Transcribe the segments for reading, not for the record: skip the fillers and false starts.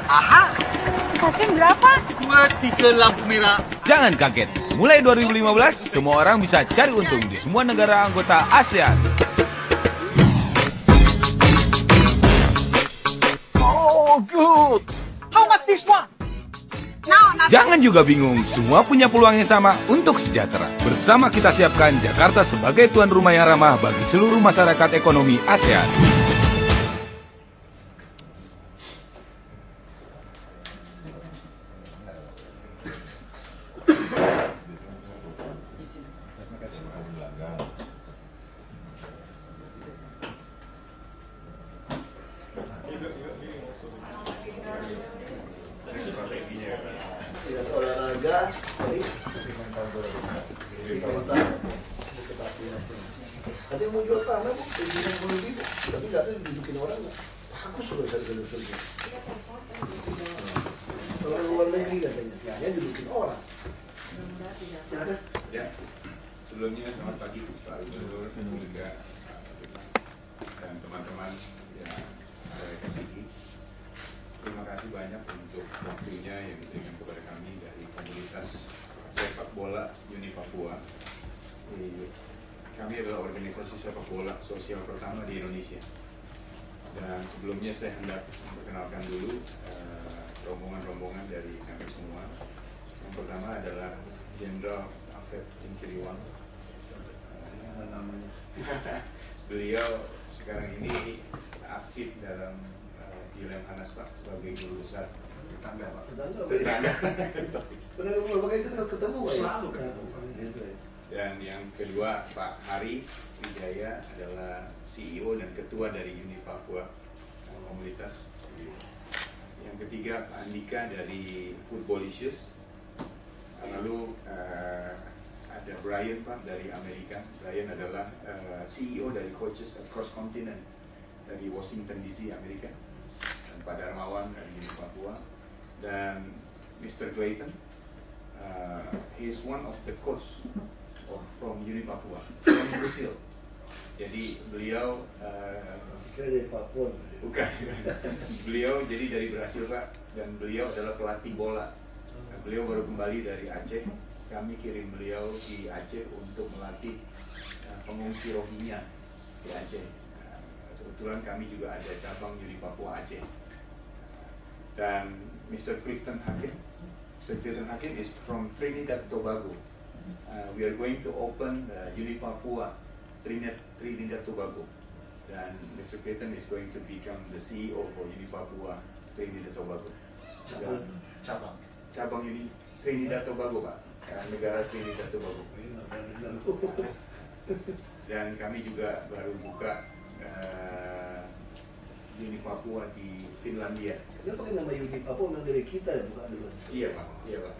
Aha, stasiun berapa? 23 lampu merah. Jangan kaget, mulai 2015 semua orang bisa cari untung di semua negara anggota ASEAN. Oh, good. How much this one? No, not Jangan juga bingung, semua punya peluang yang sama untuk sejahtera. Bersama kita siapkan Jakarta sebagai tuan rumah yang ramah bagi seluruh masyarakat ekonomi ASEAN. Dinas olahraga dari Kalimantan katanya mau jual tanah bu, 70.000, tapi nggak tahu didudukin orang nggak. Bagus loh dari usulnya. Orang luar negeri katanya, hanya didudukin orang. Ya, sebelumnya selamat pagi Pak Gubernur juga dan teman-teman yang saya kasihi. Terima kasih banyak untuk waktunya yang diberikan kepada kami dari komunitas sepak bola Uni Papua. Kami adalah organisasi sepak bola sosial pertama di Indonesia. Dan sebelumnya saya hendak memperkenalkan dulu rombongan-rombongan dari kami semua. Yang pertama adalah Jenderal Alfred Tinkiriwang. Beliau sekarang ini aktif dalam di Lemhanas Pak sebagai guru besar tetangga Pak. Tetangga. Benar benar itu ketemu Selalu ketemu. Dan yang kedua Pak Hari Wijaya adalah CEO dan ketua dari Uni Papua komunitas. Yang ketiga Pak Andika dari Footballicious. Lalu ada Brian Pak dari Amerika. Brian adalah CEO dari Coaches Across Continent dari Washington DC Amerika. Dan Pak Darmawan dari Uni Papua. Dan Mr. Clayton, he is one of the coach from Uni Papua from Brazil. Jadi beliau dari Papua. bukan beliau jadi dari Brasil Pak, dan beliau adalah pelatih bola. Beliau baru kembali dari Aceh. Kami kirim beliau di Aceh untuk melatih pengungsi Rohingya di Aceh. Kebetulan kami juga ada cabang Uni Papua Aceh. Dan Mr. Clifton Hakim. Mr. Clifton Hakim is from Trinidad Tobago. We are going to open Uni Papua Trinidad Tobago. Dan Mr. Clifton is going to become the CEO for Uni Papua Trinidad Tobago. Cabang Uni Trinidad Tobago Pak, negara Trinidad Tobago. Dan kami juga baru buka Uni Papua di Finlandia. Kenapa pakai nama Uni Papua memang dari kita ya, bukan dulu? Iya Pak, iya Pak.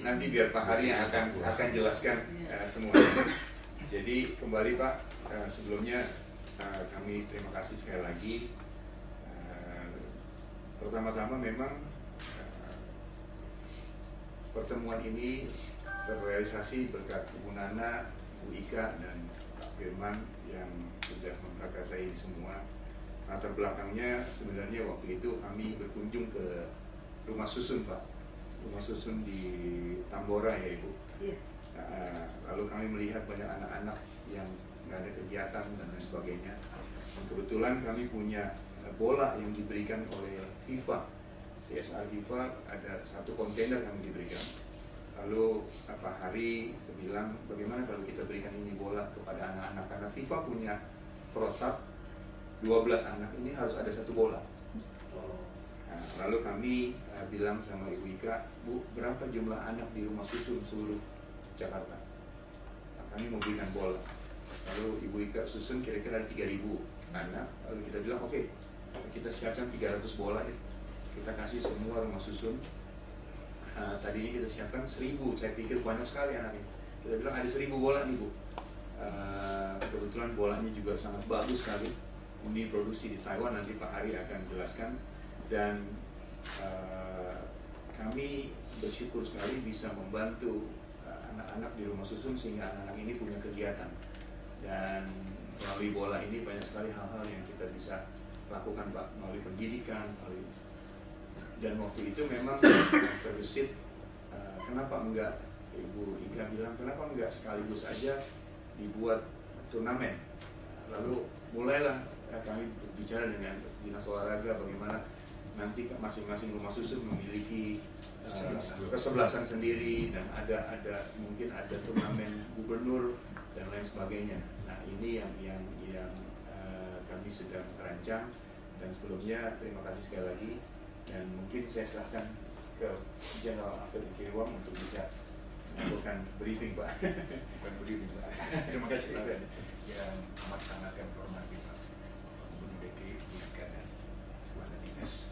Nanti biar Pak Hari yang akan jelaskan semuanya. Jadi kembali Pak, sebelumnya kami terima kasih sekali lagi. Pertama-tama memang pertemuan ini terrealisasi berkat Bu Nana, Bu Ika, dan Pak Firman yang sudah memprakarsai semua. Latar belakangnya sebenarnya waktu itu kami berkunjung ke rumah susun Pak, rumah susun di Tambora ya Ibu. Iya. Lalu kami melihat banyak anak-anak yang nggak ada kegiatan dan lain sebagainya. Dan kebetulan kami punya bola yang diberikan oleh FIFA, CSR FIFA, ada satu kontainer yang diberikan. Lalu Pak Hari bilang bagaimana kalau kita berikan ini bola kepada anak-anak, karena FIFA punya protap 12 anak ini harus ada satu bola. Nah, lalu kami bilang sama Ibu Ika, Bu, berapa jumlah anak di rumah susun seluruh Jakarta? Nah, kami mau berikan bola. Lalu Ibu Ika susun kira-kira ada 3.000 anak. Lalu kita bilang, oke, kita siapkan 300 bola ya. Kita kasih semua rumah susun. Tadinya kita siapkan 1.000, saya pikir banyak sekali anaknya. Kita bilang ada 1.000 bola nih Bu. Kebetulan bolanya juga sangat bagus sekali. Ini produksi di Taiwan, nanti Pak Hari akan jelaskan. Dan kami bersyukur sekali bisa membantu anak-anak di rumah susun sehingga anak-anak ini punya kegiatan. Dan melalui bola ini banyak sekali hal-hal yang kita bisa lakukan Pak, melalui pendidikan, melalui Dan waktu itu memang terbesit, kenapa enggak, Ibu Ika bilang kenapa enggak sekaligus aja dibuat turnamen. Lalu mulailah kami berbicara dengan dinas olahraga bagaimana nanti masing-masing rumah susun memiliki kesebelasan sendiri, dan ada mungkin ada turnamen gubernur dan lain sebagainya. Nah, ini yang kami sedang rancang, dan sebelumnya terima kasih sekali lagi, dan mungkin saya serahkan ke General Alfred Kiriwang untuk bisa melakukan briefing, Pak. Bukan briefing, Pak. Terima kasih, Pak. Yang amat sangat kami hormati, Pak Gubernur DKI, Bu Ika, dan Kepala Dinas.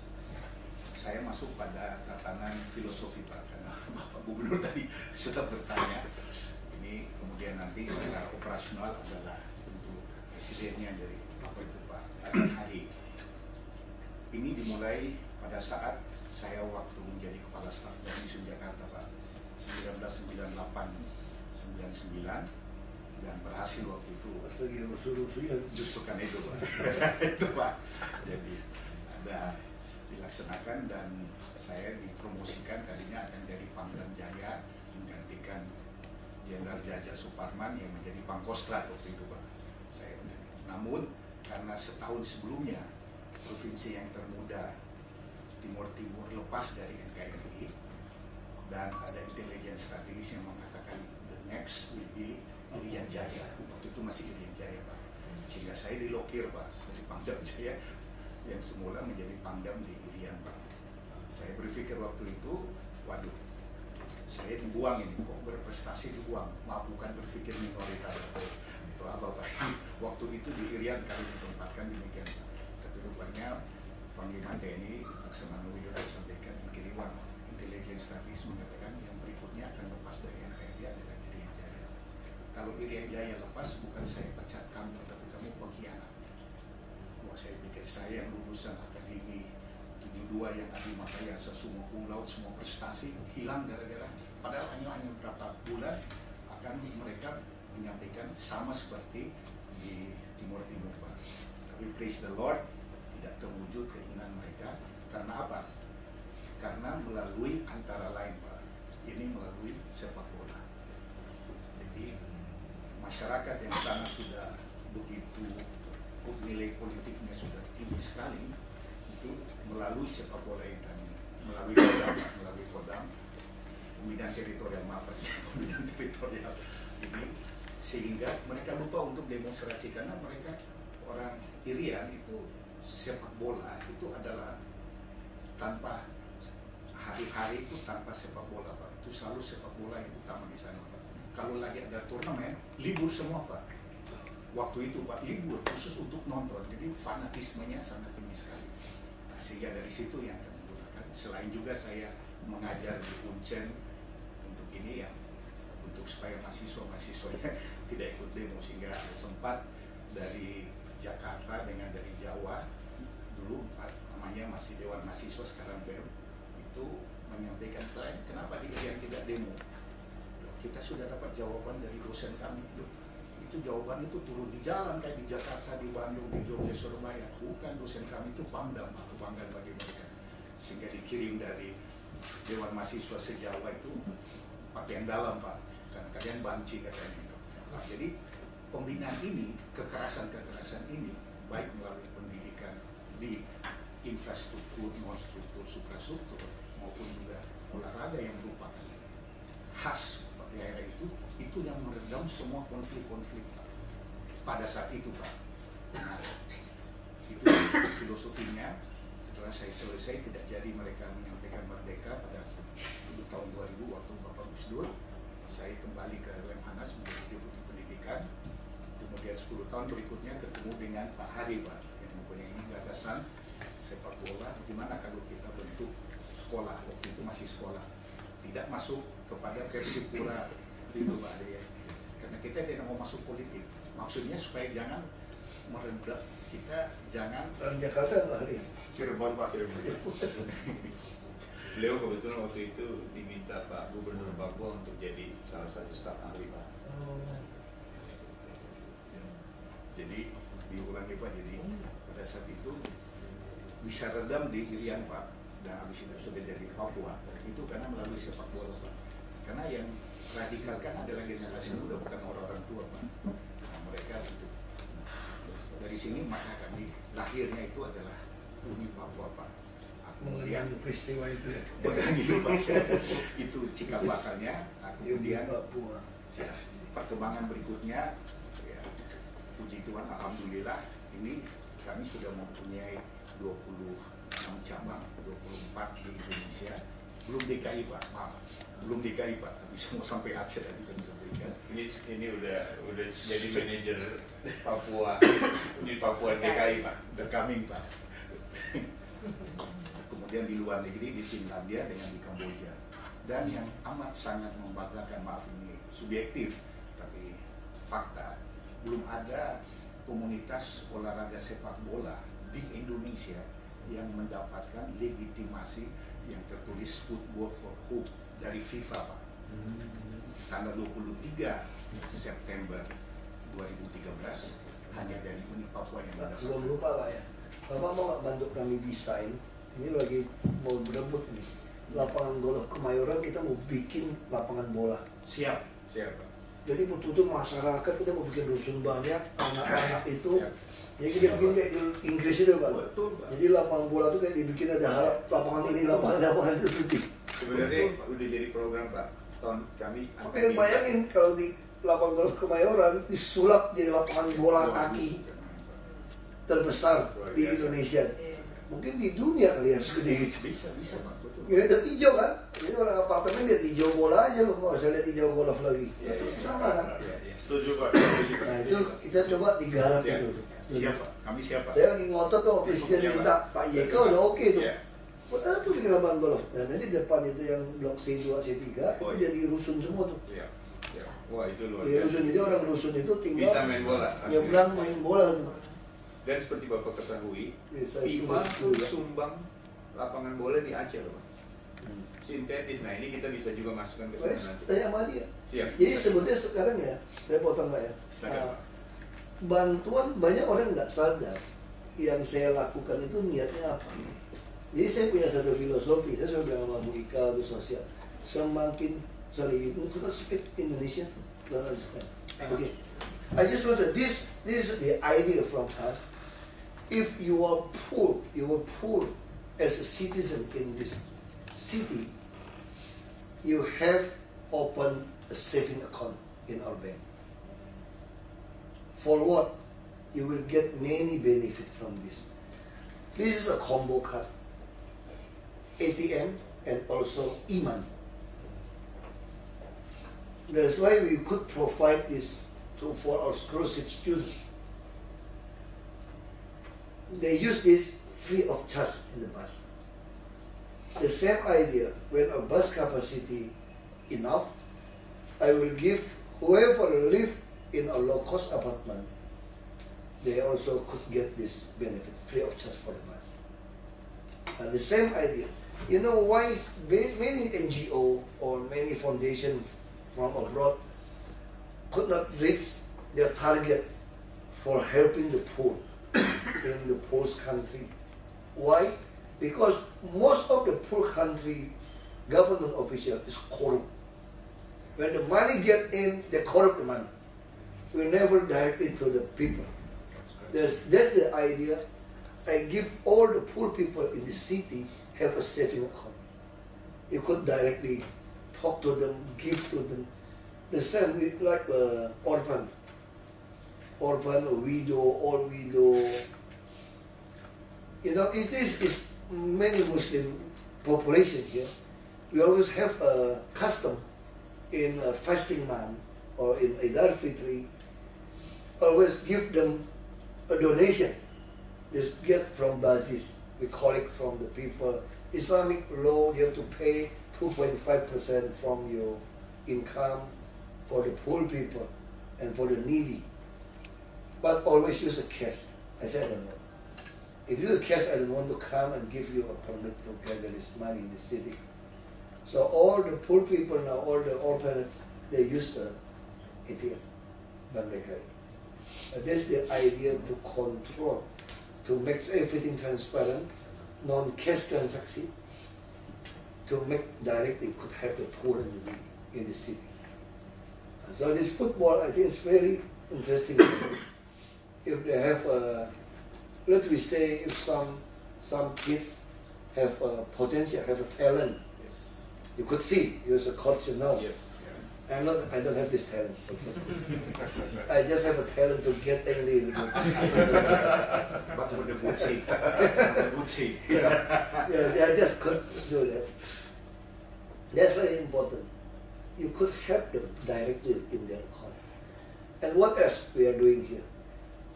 Saya masuk pada tatanan filosofi, Pak, karena Bapak Gubernur tadi sudah bertanya. Ini kemudian nanti secara operasional adalah untuk presidennya dari apa itu Pak Hadi. Ini dimulai pada saat saya waktu menjadi Kepala Staf Dinas Jakarta, Pak, 1998-99, dan berhasil waktu itu. Justru kan itu, Pak. Itu, Pak. Jadi ada dilaksanakan, dan saya dipromosikan tadinya akan jadi Pangdam Jaya menggantikan Jenderal Jaja Suparman yang menjadi Pangkostrat waktu itu, Pak. Namun karena setahun sebelumnya provinsi yang termuda Timur Timur lepas dari NKRI, dan ada intelijen strategis yang mengatakan the next will be Irian Jaya. Waktu itu masih Irian Jaya, Pak. Sehingga saya dilokir, Pak, dari Pangdam Jaya yang semula menjadi Pangdam di Irian, Pak. Saya berpikir waktu itu, waduh, saya dibuang ini, kok berprestasi dibuang. Maaf, bukan berpikir minoritas atau apa, Pak. Waktu itu di Irian kami ditempatkan demikian, Pak. Tapi rupanya Panglima TNI Laksamana Wiyoto sampaikan Kiriwang, intelijen strategis mengatakan yang berikutnya akan lepas dari NKRI adalah Irian Jaya. Kalau Irian Jaya lepas, bukan saya pecat kamu, tapi kamu pengkhianat. Wah, saya pikir saya yang lulusan akademi 72 yang adi makayasa, semua pulau, semua prestasi hilang gara-gara, padahal hanya beberapa bulan akan mereka menyampaikan sama seperti di Timur Timur, Pak. Tapi praise the Lord, tidak terwujud keinginan mereka. Karena apa? Karena melalui antara lain, Pak, ini melalui sepak bola. Jadi masyarakat yang sana sudah begitu, nilai politiknya sudah tinggi sekali, itu melalui sepak bola yang kami, melalui Kodam, pembinaan teritorial, pembinaan teritorial ini, sehingga mereka lupa untuk demonstrasi, karena mereka orang Irian itu sepak bola itu adalah tanpa hari-hari itu tanpa sepak bola, Pak. Itu selalu sepak bola yang utama di sana, Pak. Kalau lagi ada turnamen, libur semua, Pak. Waktu itu, Pak, libur khusus untuk nonton. Jadi fanatismenya sangat tinggi sekali. Nah, sehingga dari situ yang kami gunakan. Selain juga saya mengajar di Uncen untuk ini yang untuk supaya mahasiswa-mahasiswanya tidak ikut demo, sehingga sempat dari Jakarta dengan dari Jawa, dulu namanya masih Dewan Mahasiswa, sekarang BEM, itu menyampaikan klien, kenapa di Irian tidak demo? Kita sudah dapat jawaban dari dosen kami. Itu jawaban itu turun di jalan kayak di Jakarta, di Bandung, di Jogja, Surabaya. Bukan, dosen kami itu Pangdam, aku bangga bagi mereka. Sehingga dikirim dari Dewan Mahasiswa se-Jawa itu pakaian dalam, Pak, karena kalian banci katanya itu. Nah, jadi pembinaan ini, kekerasan ini, baik melalui pendidikan di infrastruktur, non-struktur, suprastruktur, maupun juga olahraga yang merupakan khas daerah itu yang meredam semua konflik-konflik, Pak. Pada saat itu, Pak. Nah, itu filosofinya. Setelah saya selesai, tidak jadi mereka menyampaikan merdeka pada tahun 2000 waktu Bapak Gus Dur. Saya kembali ke Lemhanas menjadi Deputi Pendidikan. Kemudian 10 tahun berikutnya ketemu dengan Pak Hadi, Pak, yang mempunyai gagasan sepak bola. Gimana kalau kita bentuk sekolah, waktu itu masih sekolah, tidak masuk kepada Persipura itu, Pak Hadi, ya. Karena kita tidak mau masuk politik. Maksudnya supaya jangan meredak, kita jangan. Orang Jakarta, Pak Hadi. Cirebon, Pak, Cirebon. Beliau kebetulan waktu itu diminta Pak Gubernur Papua untuk jadi salah satu staf ahli, Pak. Jadi diulangi, Pak, jadi pada saat itu bisa redam di Irian, Pak, dan habis itu sudah jadi Papua, itu karena melalui sepak bola, Pak. Karena yang radikal kan adalah generasi muda, bukan orang-orang tua, Pak. Nah, mereka itu. Dari sini maka kami lahirnya itu adalah Uni Papua, Pak. Kemudian peristiwa itu ya. itu Pak, itu cikal bakalnya. Kemudian Papua. Perkembangan berikutnya, ya, puji Tuhan, alhamdulillah, ini kami sudah mempunyai 26 cabang, 24 di Indonesia. Belum DKI, Pak, maaf. Belum DKI, Pak, tapi semua sampai Aceh tadi kami sampaikan. Ini udah jadi manajer Papua, di Papua DKI, Pak. The coming, Pak. Kemudian di luar negeri, di Finlandia dengan di Kamboja. Dan yang amat sangat membanggakan, maaf ini subjektif, tapi fakta, belum ada komunitas olahraga sepak bola di Indonesia yang mendapatkan legitimasi yang tertulis Football for Hope dari FIFA, Pak. Tanggal 23 September 2013 hanya dari Uni Papua yang Pak, mendapatkan. sebelum lupa Pak ya, Bapak mau nggak bantu kami desain? Ini lagi mau berebut nih. Lapangan golf Kemayoran kita mau bikin lapangan bola. Siap. Siapa? Jadi butuh masyarakat, kita mau bikin rusun banyak, anak-anak itu. Siap. Jadi kita bikin kayak di Inggris itu Pak. Betul, Pak. Jadi lapangan bola itu kayak dibikin ada harap lapangan ini, lapangan itu lebih. Sebenarnya udah jadi program, Pak. Tahun kami Oke, bayangin kalau di lapangan golf Kemayoran disulap jadi lapangan bola kaki terbesar di Indonesia. Mungkin di dunia kali ya segede gitu. Bisa, Pak. Betul. Ya lihat hijau kan, jadi orang apartemen lihat hijau bola aja loh, nggak usah lihat hijau golf lagi. Sama kan? Setuju, Pak. Nah itu kita coba digarap Ya. itu. Siap, Pak. Kami siap, Pak. Saya lagi ngotot tuh, presiden Ya, minta Pak YK udah oke tuh. Ya. Buat apa bikin lapangan golf? Nah nanti depan itu yang blok C2, C3 Oh, itu iya. jadi rusun semua tuh. Ya. Ya. Wah, itu luar Jadi biasa. rusun, jadi orang rusun itu tinggal Bisa main bola. nyebrang main bola tuh. Dan seperti Bapak ketahui, Bisa FIFA itu ya. sumbang lapangan bola di Aceh, loh, Pak. Sintetis. Nah, ini kita bisa juga masukkan ke sana nanti. Tanya sama dia. Siap. Jadi sebetulnya sekarang ya, saya potong Pak ya. Silakan, Nah, Pak. bantuan banyak orang nggak sadar yang saya lakukan itu niatnya apa. Jadi saya punya satu filosofi, saya sudah bilang sama Bu Ika, Bu Sosial, semakin, sorry, you could speak Indonesian, don't understand. Okay, I just want to, this is the idea from us. If you are poor as a citizen in this city, you have opened a saving account in our bank. For what? You will get many benefit from this. This is a combo card, ATM and also e-money. That's why we could provide this for our scholarship students. They use this free of charge in the bus. The same idea, when our bus capacity enough, I will give whoever live in a low-cost apartment, they also could get this benefit, free of charge for the bus. And the same idea. You know why many NGO or many foundation from abroad could not reach their target for helping the poor in the poor country? Why? Because most of the poor country government official is corrupt. When the money get in, they corrupt the money. We never direct it to the people. That's the idea. I give all the poor people in the city have a saving account. You could directly talk to them, give to them. The same with like orphan, a widow, old widow. You know, this is many Muslim population here. We always have a custom in a fasting month or in Eid al-Fitr, always give them a donation. Just get from basis, we collect from the people. Islamic law, you have to pay 2.5% from your income for the poor people and for the needy. But always use a cash. I said, I don't know. If you use a cash, I don't want to come and give you a permit to gather this money in the city. So all the poor people now, all the orphanages, they use the ATM, Bank Negara. That's the idea to control, to make everything transparent, non-cash transaction, to make directly could have the poor in the city. So this football, I think, is very interesting. If they have, let me say, if some kids have potential, have a talent, Yes. you could see. You as a coach, you know. Yes. I don't have this talent. I just have a talent to get angry. But for the good sake. For the good sake. Yeah, I just couldn't do that. That's very important. You could help them directly in their account. And what else we are doing here?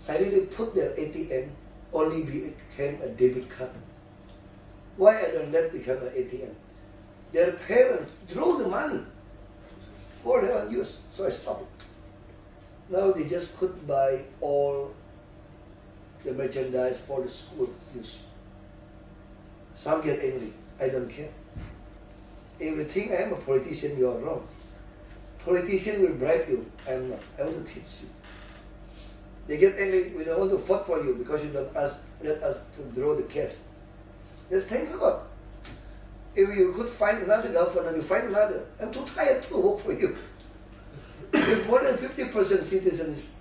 I really put their ATM only became a debit card. Why I don't let become an ATM? Their parents draw the money for their own use, so I stopped it. Now they just could buy all the merchandise for the school use. Some get angry. I don't care. If you think I am a politician, you are wrong. Politician will bribe you. I am not. I want to teach you. They get angry. We don't want to vote for you because you don't let us to draw the cash. Just thank God. If you could find another governor, you find another. I'm too tired to work for you. If more than 50% citizens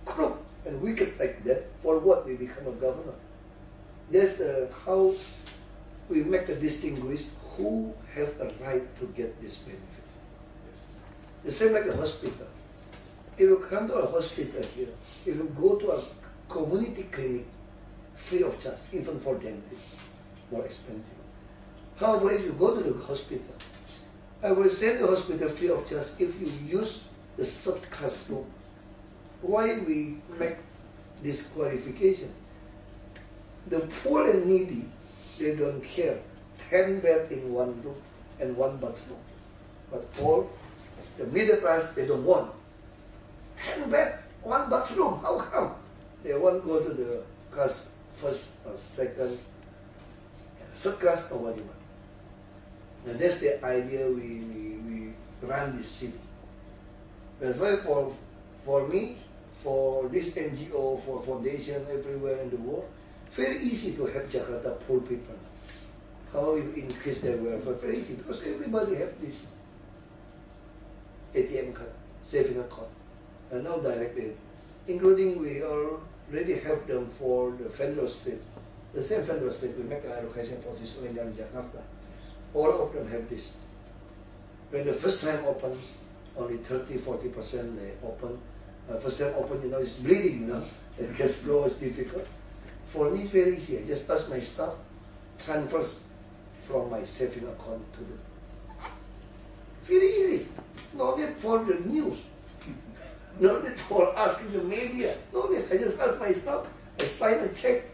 crook and wicked like that, for what we become a governor? That's how we make a distinguish who have a right to get this benefit. The same like the hospital. If you come to a hospital here, if you go to a community clinic, free of charge, even for dentists, more expensive. How about if you go to the hospital? I will send the hospital free of charge if you use the third-class room. Why we make this qualification? The poor and needy, they don't care. 10 beds in one room and one bathroom. But all the middle class, they don't want. 10 beds, one bathroom. How come? They won't go to the class first or second, third class or what you want. And that's the idea we run this city. That's why for me, for this NGO, for foundation everywhere in the world, very easy to have Jakarta poor people. How you increase their welfare? Very easy, because everybody have this ATM card, saving account, and now directly, including we already have them for the Federal Street. The same Federal Street, we make an allocation for this land in Jakarta. All of them have this. When the first time open, only 30-40% they open. First time open, it's bleeding, The cash flow is difficult. For me, very easy. I just ask my staff, transfers from my saving account to the... Very easy. No need for the news. No need for asking the media. No need. I just ask my staff. I sign a check.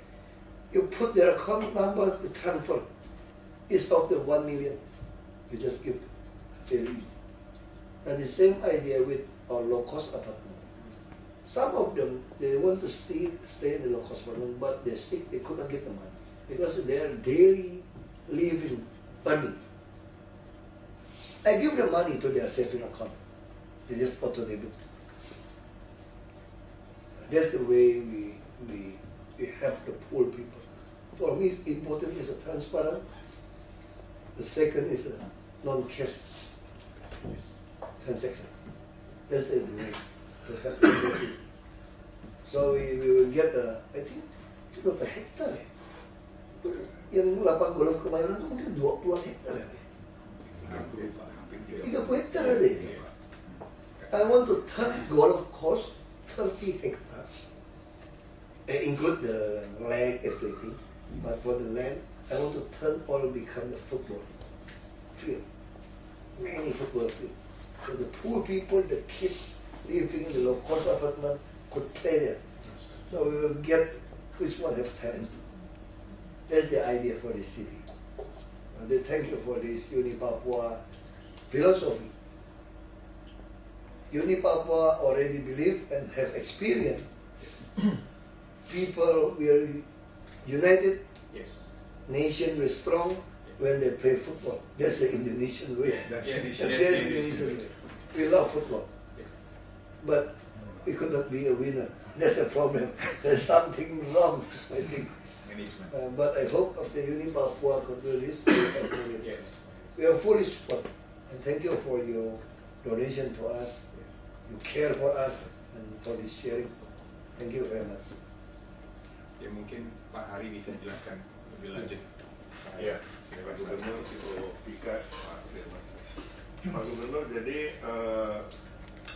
You put their account number, you transfer. It's of the 1 million. You just give them. Very easy. And the same idea with our low-cost apartment. Some of them, they want to stay in the low-cost apartment, but they're sick, they couldn't get the money. Because their daily living, earning. I give them money to their saving account. They just auto-debit. That's the way we help the poor people. For me, important is a transparent. The second is a non-cash transaction. That's the way to help the poor people. So we will get I think itu berapa hektar ya? Yang lapang golf Kemayoran itu mungkin 20 hektar ya? 30 hektar ada ya? I want to turn golf course 30 hectares. Include the land, everything. But for the land, I want to turn all become the football field. Many football field. So the poor people, the kids living in the low-cost apartment could play there. So we will get which one have talent. That's the idea for this city. Thank you for this Uni-Papua philosophy. Uni-Papua already believe and have experience. People will united. Yes. Nation will strong when they play football. That's the Indonesian way. That's Yes. Indonesian. Yes. That's the Indonesian way. We love football. Yes. But we could not be a winner. That's a problem. There's something wrong, I think. Management. But I hope after Uni-Papua could do this, we can do it. Yes. we are fully support. And thank you for your donation to us. You care for us and for this sharing. Thank you very much. Ya mungkin Pak Hari bisa jelaskan lebih lanjut. Ya, Pak Gubernur, Ibu Pika, Pak Firman. Pak Gubernur, jadi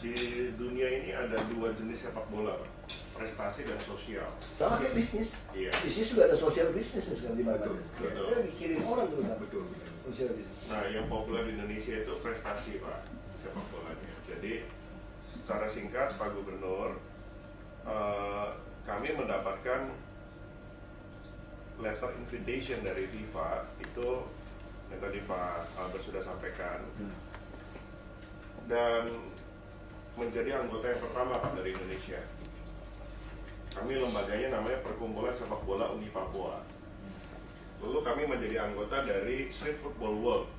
di dunia ini ada dua jenis sepak bola, Pak. Prestasi dan sosial. Sama kayak bisnis. Iya. Bisnis juga ada social business sekarang di mana. Betul. Kita mikirin orang tuh kan. Betul. Social business. Nah, yang populer di Indonesia itu prestasi, Pak, sepak bolanya. Jadi, secara singkat, Pak Gubernur, kami mendapatkan letter invitation dari FIFA itu yang tadi Pak Albert sudah sampaikan, dan menjadi anggota yang pertama Pak dari Indonesia. Kami lembaganya namanya Perkumpulan Sepak Bola Uni Papua. Lalu kami menjadi anggota dari Street Football World.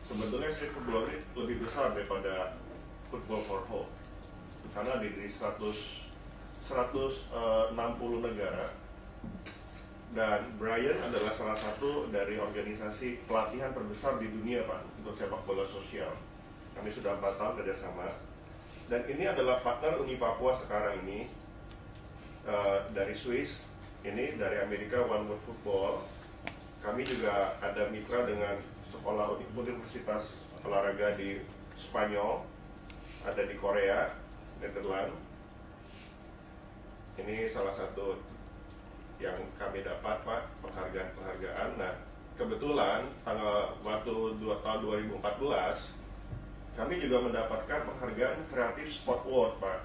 Sebetulnya Street Football ini lebih besar daripada Football for All, karena di 160 negara. Dan Brian adalah salah satu dari organisasi pelatihan terbesar di dunia, Pak, untuk sepak bola sosial. Kami sudah 4 tahun kerjasama. Dan ini adalah partner Uni Papua sekarang ini, dari Swiss, ini dari Amerika One World Football. Kami juga ada mitra dengan sekolah universitas olahraga di Spanyol, ada di Korea, Netherlands. Ini salah satu yang kami dapat, Pak, penghargaan. Nah, kebetulan waktu tahun 2014 kami juga mendapatkan penghargaan Creative Sport Award, Pak,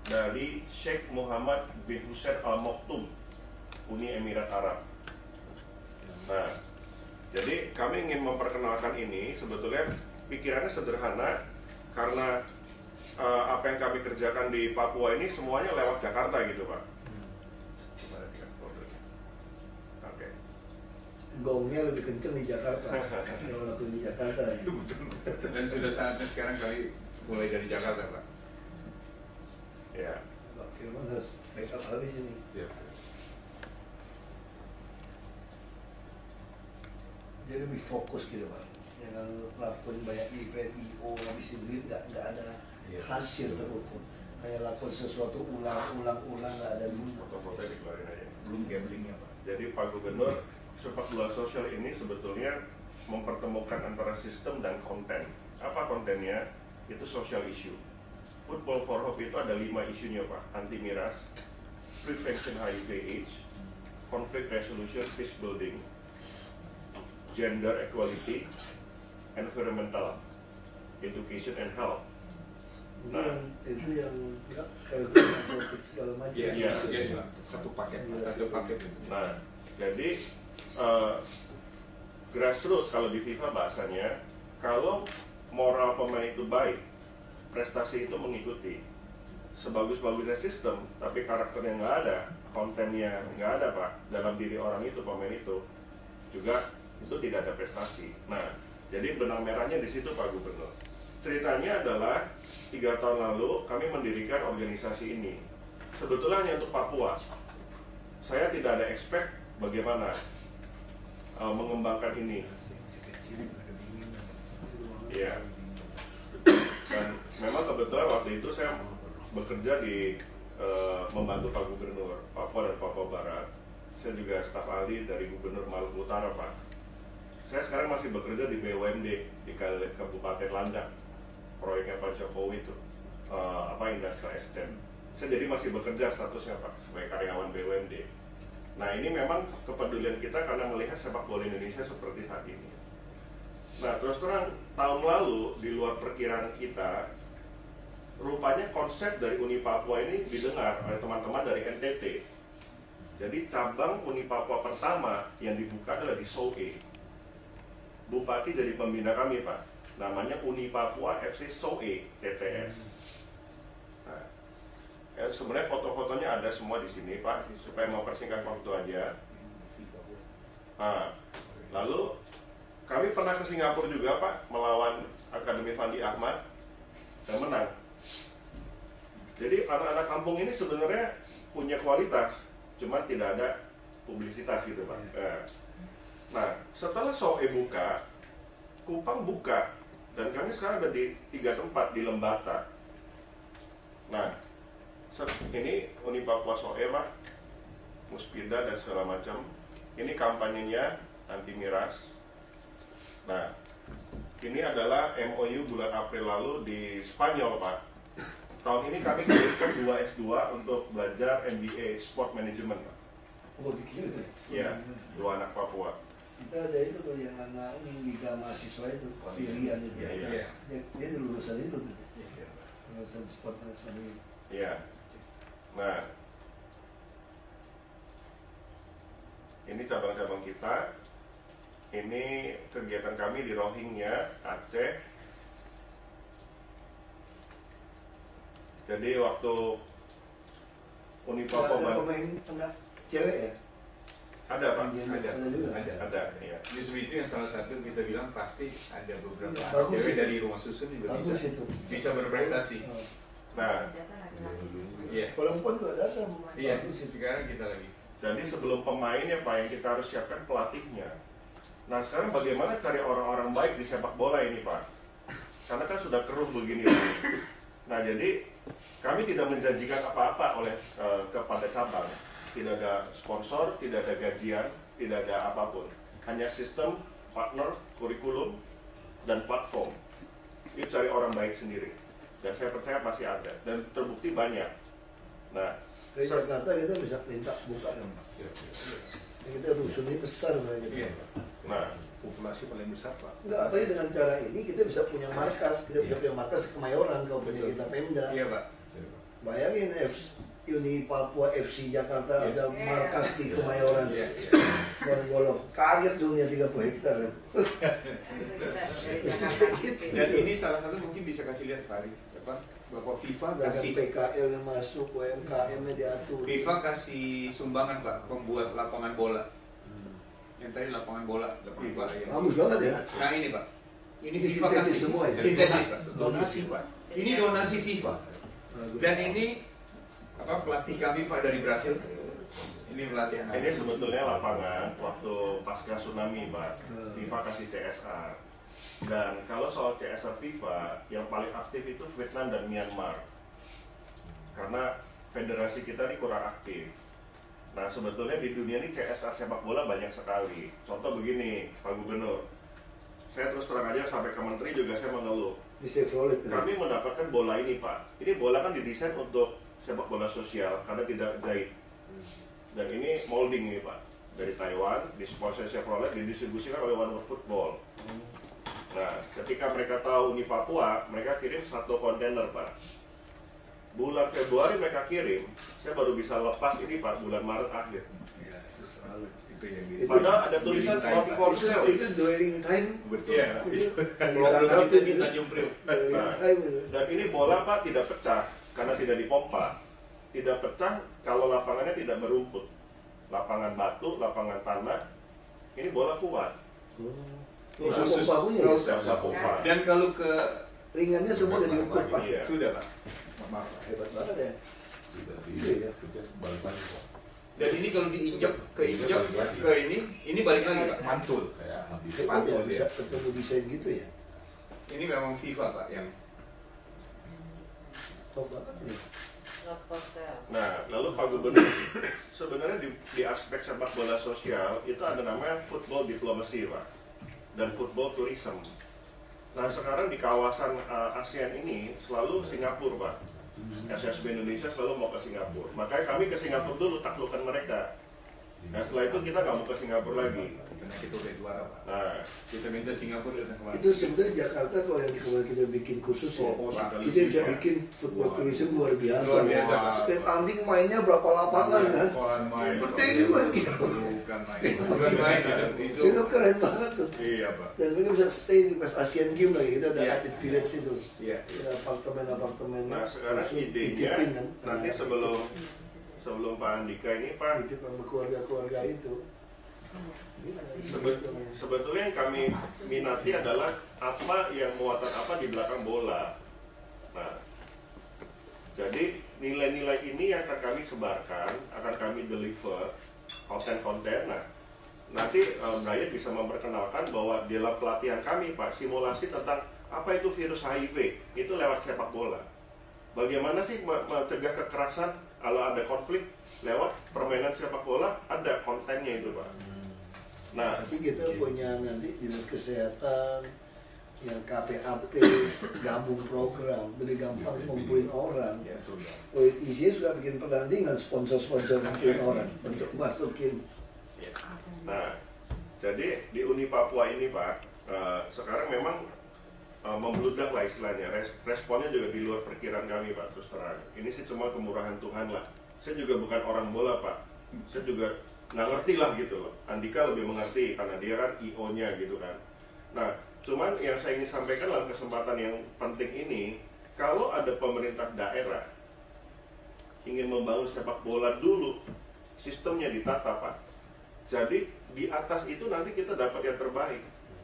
dari Sheikh Muhammad bin Hussein Al Maktoum, Uni Emirat Arab. Nah, jadi kami ingin memperkenalkan ini. Sebetulnya pikirannya sederhana, karena apa yang kami kerjakan di Papua ini semuanya lewat Jakarta gitu, Pak. Gongnya lebih kenceng di Jakarta. Kalau lakuin di Jakarta ya. Dan sudah saatnya sekarang kali mulai dari Jakarta, Pak. Ya. Pak Firman harus backup habis ini. Siap. Jadi lebih fokus gitu, Pak. Jangan lakuin banyak event IO, habisin duit, nggak ada hasil terukur. Kayak lakukan sesuatu ulang, nggak ada dulu. Foto-foto dikeluarin aja. Belum gamblingnya, Pak. Jadi Pak Gubernur, sepak bola sosial ini sebetulnya mempertemukan antara sistem dan konten. Apa kontennya? Itu social issue. Football for Hope itu ada 5 isunya, Pak. Anti miras, prevention HIV/AIDS, conflict resolution, peace building, gender equality, environmental, education and health. Itu yang kayak politik segala macam. Iya, Pak. Satu paket. Satu paket. Nah, jadi grassroots kalau di FIFA bahasanya, kalau moral pemain itu baik, prestasi itu mengikuti. Sebagus-bagusnya sistem, tapi karakternya nggak ada, kontennya nggak ada, Pak, dalam diri orang itu, pemain itu, juga itu tidak ada prestasi. Nah, jadi benang merahnya di situ, Pak Gubernur. Ceritanya adalah 3 tahun lalu kami mendirikan organisasi ini. Sebetulnya hanya untuk Papua. Saya tidak ada expect bagaimana mengembangkan ini. Ya. Dan memang kebetulan waktu itu saya bekerja di membantu Pak Gubernur Papua dan Papua Barat. Saya juga staf ahli dari Gubernur Maluku Utara, Pak. Saya sekarang masih bekerja di BUMD di Kabupaten Landak. Proyeknya Pak Jokowi itu Industrial Estate. Saya jadi masih bekerja statusnya, Pak, sebagai karyawan BUMD. Nah, ini memang kepedulian kita karena melihat sepak bola Indonesia seperti saat ini. Nah, terus terang tahun lalu di luar perkiraan kita, rupanya konsep dari Uni Papua ini didengar oleh teman-teman dari NTT. Jadi cabang Uni Papua pertama yang dibuka adalah di Soe. Bupati jadi pembina kami, Pak. Namanya Uni Papua FC Soe TTS. Nah, sebenarnya foto-fotonya ada semua di sini, Pak, supaya mempersingkat waktu aja. Nah, lalu kami pernah ke Singapura juga, Pak, melawan Akademi Fandi Ahmad dan menang. Jadi anak-anak kampung ini sebenarnya punya kualitas, cuma tidak ada publisitas gitu, Pak. Nah, setelah Soe buka, Kupang buka, dan kami sekarang ada di 3 tempat di Lembata. Nah, ini Uni Papua Soe, Pak, Muspida dan segala macam. Ini kampanyenya anti miras. Nah, ini adalah MOU bulan April lalu di Spanyol, Pak. Tahun ini kami kirimkan 2 S2 untuk belajar MBA Sport Management, Pak. Oh, dikirim ya? Iya, 2 anak Papua. Kita ada itu tuh yang anak ini Liga Mahasiswa itu, Irian itu. Iya. Dia di lulusan itu tuh. Lulusan sport management itu. Iya. Nah, ini cabang-cabang kita. Ini kegiatan kami di Rohingya, Aceh. Jadi waktu Uni Papua Ada pemain anak cewek ya? ada, Pak. Ada juga. Ada, ya. Justru itu yang salah satu kita bilang pasti ada beberapa Bagus cewek itu. dari rumah susun juga Bagus itu. bisa berprestasi. Oh. Nah, Iya. Perempuan juga datang. Iya. Bagus itu. Sekarang kita lagi. jadi sebelum pemain ya Pak, yang kita harus siapkan pelatihnya. Nah, sekarang bagaimana cari orang-orang baik di sepak bola ini, Pak? Karena kan sudah keruh begini, Pak. Nah, jadi kami tidak menjanjikan apa-apa oleh kepada cabang. Tidak ada sponsor, tidak ada gajian, tidak ada apapun. Hanya sistem, partner, kurikulum, dan platform. Itu cari orang baik sendiri. Dan saya percaya pasti ada. Dan terbukti banyak. Nah, Di Jakarta kita bisa minta buka kan Pak. Kita rusunnya besar Pak. Iya. nah, Populasi paling besar, Pak. Enggak, apa ya, dengan cara ini kita bisa punya markas. Kita bisa punya markas di Kemayoran kalau punya kita Pemda. Iya, Pak. Bayangin Uni Papua FC Jakarta ada markas di Kemayoran. Iya. Golong kaget dunia 30 hektar kan. Dan ini salah satu mungkin bisa kasih lihat Pak Ari, apa? Bahwa FIFA Ada kasih PKL yang masuk, UMKM-nya diatur. FIFA kasih sumbangan Pak pembuat lapangan bola. Yang tadi lapangan bola FIFA. Bagus banget ya. Nah ini Pak, ini Ini FIFA sintetis kasih semua ya? Sintetis Pak. Donasi, Pak. Ini donasi FIFA. Dan ini apa pelatih kami Pak dari Brasil. Ini pelatihan. ini sebetulnya lapangan waktu pasca tsunami, Pak. FIFA kasih CSR. Dan kalau soal CSR FIFA, yang paling aktif itu Vietnam dan Myanmar. Karena federasi kita ini kurang aktif. Nah, sebetulnya di dunia ini CSR sepak bola banyak sekali. Contoh begini, Pak Gubernur. Saya terus terang aja sampai ke Menteri juga saya mengeluh. Di Chevrolet. Kami mendapatkan bola ini, Pak. Ini bola kan didesain untuk sepak bola sosial karena tidak jahit. Dan ini molding ini, Pak. Dari Taiwan, disponsori Chevrolet, didistribusikan oleh One World Football. Nah, ketika mereka tahu Uni Papua, mereka kirim 1 kontainer, Pak. Bulan Februari mereka kirim, saya baru bisa lepas ini, Pak, bulan Maret akhir. Ya, itu selalu itu yang di. Padahal ada tulisan not for sale. Itu dwelling time. Betul. Iya. Itu Kalau itu di Tanjung Priok. Nah, dan ini bola, Pak, tidak pecah karena tidak dipompa. Tidak pecah kalau lapangannya tidak berumput. Lapangan batu, lapangan tanah, ini bola kuat. Khusus punya Nggak ya? usah pompa. Dan kalau ke Ringannya semua udah diukur Pak. Iya. sudah Pak. Maaf, Pak. Hebat banget ya. Sudah Iya ya. balik lagi kok. Dan ini kalau diinjak ke ini balik lagi Pak. Mantul kayak habis Hebat ya Pantul, bisa ya. ketemu desain gitu ya. Ini memang FIFA Pak yang Top banget ya. Nah, lalu Pak Gubernur, sebenarnya di aspek sepak bola sosial itu ada namanya football diplomacy, Pak, dan football tourism. Nah, sekarang di kawasan ASEAN ini selalu Singapura, Pak. SSB Indonesia selalu mau ke Singapura. Makanya kami ke Singapura dulu taklukkan mereka. Nah, setelah itu kita nggak mau ke Singapura lagi. Karena kita udah juara, Pak. Nah, kita minta Singapura datang kemarin. Itu sebenarnya Jakarta kalau yang kemarin kita bikin khusus ya. Pak, Kita bisa bikin football tourism luar biasa. Luar biasa, Pak. Sekali tanding mainnya berapa lapangan kan? Bukan main. Gede kan gitu. Bukan main. Bukan main itu. Itu keren banget tuh. iya, Pak. Dan mereka bisa stay di pas Asian Games lagi. Kita ada Iya. atlet village itu. Iya. Ada apartemen-apartemen. Nah, sekarang idenya dititipin kan. nanti sebelum Pak Andika ini, Pak, Titip sama keluarga-keluarga itu. sebetulnya yang kami minati adalah apa yang muatan apa di belakang bola. Nah, jadi nilai-nilai ini yang akan kami sebarkan, akan kami deliver konten-konten. Nah, nanti Brian bisa memperkenalkan bahwa di dalam pelatihan kami Pak, simulasi tentang apa itu virus HIV, itu lewat sepak bola. Bagaimana sih mencegah kekerasan kalau ada konflik lewat permainan sepak bola, ada kontennya itu Pak. Nah, nanti kita punya nanti dinas kesehatan, yang KPAP, gabung program, lebih gampang ngumpulin orang. Politisi sudah bikin pertandingan, sponsor-sponsor ngumpulin orang untuk masukin. Nah, jadi di Uni Papua ini Pak, sekarang memang membludak lah istilahnya, responnya juga di luar perkiraan kami Pak, terus terang. Ini sih cuma kemurahan Tuhan lah. Saya juga bukan orang bola Pak, saya juga nggak ngerti lah gitu loh. Andika lebih mengerti karena dia kan IO-nya gitu kan. Nah, cuman yang saya ingin sampaikan dalam kesempatan yang penting ini, kalau ada pemerintah daerah ingin membangun sepak bola dulu, sistemnya ditata Pak. Jadi di atas itu nanti kita dapat yang terbaik.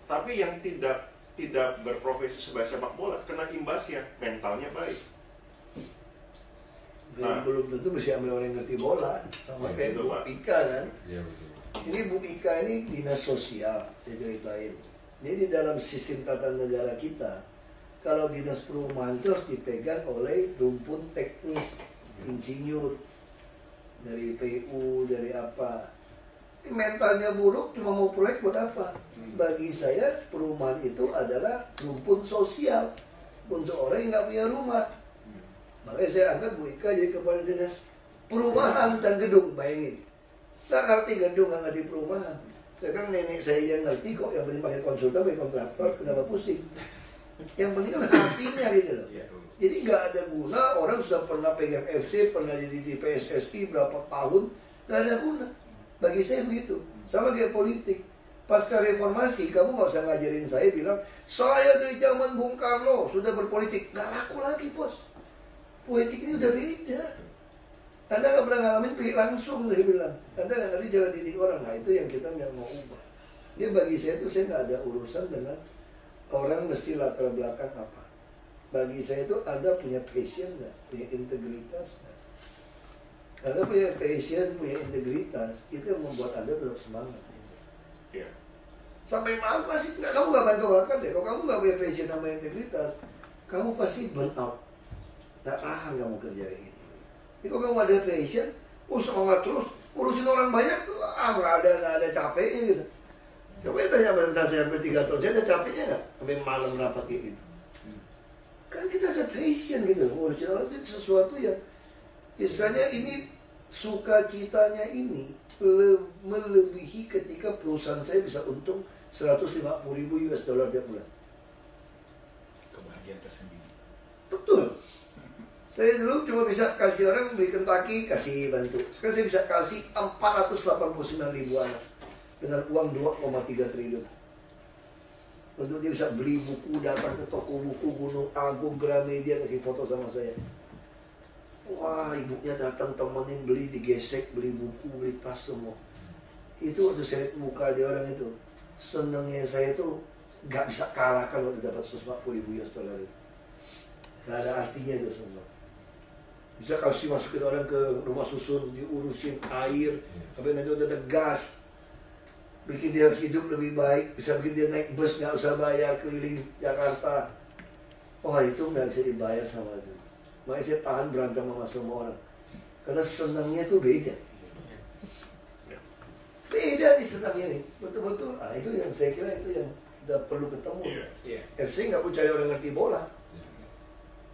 Tapi yang tidak berprofesi sebagai sepak bola kena imbasnya, mentalnya baik. Nah, belum tentu mesti ambil orang yang ngerti bola, sama kayak Bu Ika kan. Iya betul. Ini Bu Ika ini dinas sosial, saya ceritain. Jadi di dalam sistem tata negara kita, kalau dinas perumahan itu harus dipegang oleh rumpun teknis, insinyur, dari PU, dari apa. Mentalnya buruk, cuma mau proyek buat apa? Bagi saya perumahan itu adalah rumpun sosial untuk orang yang nggak punya rumah. Makanya saya angkat Bu Ika jadi kepala dinas perumahan dan gedung, bayangin. Nggak ngerti gedung, nggak ngerti perumahan. Saya bilang nenek saya yang ngerti kok, yang penting pakai konsultan, pakai kontraktor, kenapa pusing? Yang penting kan hatinya gitu loh. Jadi nggak ada guna orang sudah pernah pegang FC, pernah jadi di PSSI berapa tahun, nggak ada guna. Bagi saya begitu. Sama kayak politik. Pasca reformasi, kamu nggak usah ngajarin saya bilang, saya dari zaman Bung Karno sudah berpolitik. Nggak laku lagi bos. Politik ini udah beda. Anda nggak pernah ngalamin pilih langsung, saya bilang. Anda nggak ngerti cara didik orang. Nah itu yang kita mau ubah. Dia bagi saya itu, saya nggak ada urusan dengan orang mesti latar belakang apa. Bagi saya itu Anda punya passion nggak? Punya integritas nggak? Anda punya passion, punya integritas, itu yang membuat Anda tetap semangat. Iya. Sampai malam pasti kamu nggak bantu-bantu deh. Kalau kamu nggak punya passion sama integritas, kamu pasti burn out. Nggak tahan kamu kerja ini. Jadi kalau kamu ada passion, semangat terus, urusin orang banyak, nggak ada capeknya gitu. Coba tanya pada saya hampir 3 tahun, saya ada capeknya nggak? Sampai malam rapat kayak gitu. Kan kita ada passion gitu, ngurusin orang itu sesuatu yang istilahnya ini sukacitanya ini melebihi ketika perusahaan saya bisa untung 150.000 US dollar tiap bulan. Kebahagiaan tersendiri. Betul. Saya dulu cuma bisa kasih orang beli Kentucky, kasih bantu. Sekarang saya bisa kasih 489.000 anak dengan uang 2,3 triliun. Untuk dia bisa beli buku, datang ke toko buku Gunung Agung, Gramedia, kasih foto sama saya. Wah, ibunya datang temenin, beli, digesek, beli buku, beli tas semua. Itu ada seret muka dia orang itu. Senengnya saya tuh gak bisa kalah kalau dia dapat 140.000 US dollar itu. Gak ada artinya itu semua. Bisa kasih masukin orang ke rumah susun, diurusin air, sampai nanti udah ada gas, bikin dia hidup lebih baik, bisa bikin dia naik bus nggak usah bayar keliling Jakarta. Wah itu nggak bisa dibayar sama itu. Makanya saya tahan berantem sama semua orang, karena senangnya itu beda. Beda nih senangnya nih, betul-betul. Itu yang saya kira itu yang kita perlu ketemu. FC nggak perlu cari orang ngerti bola,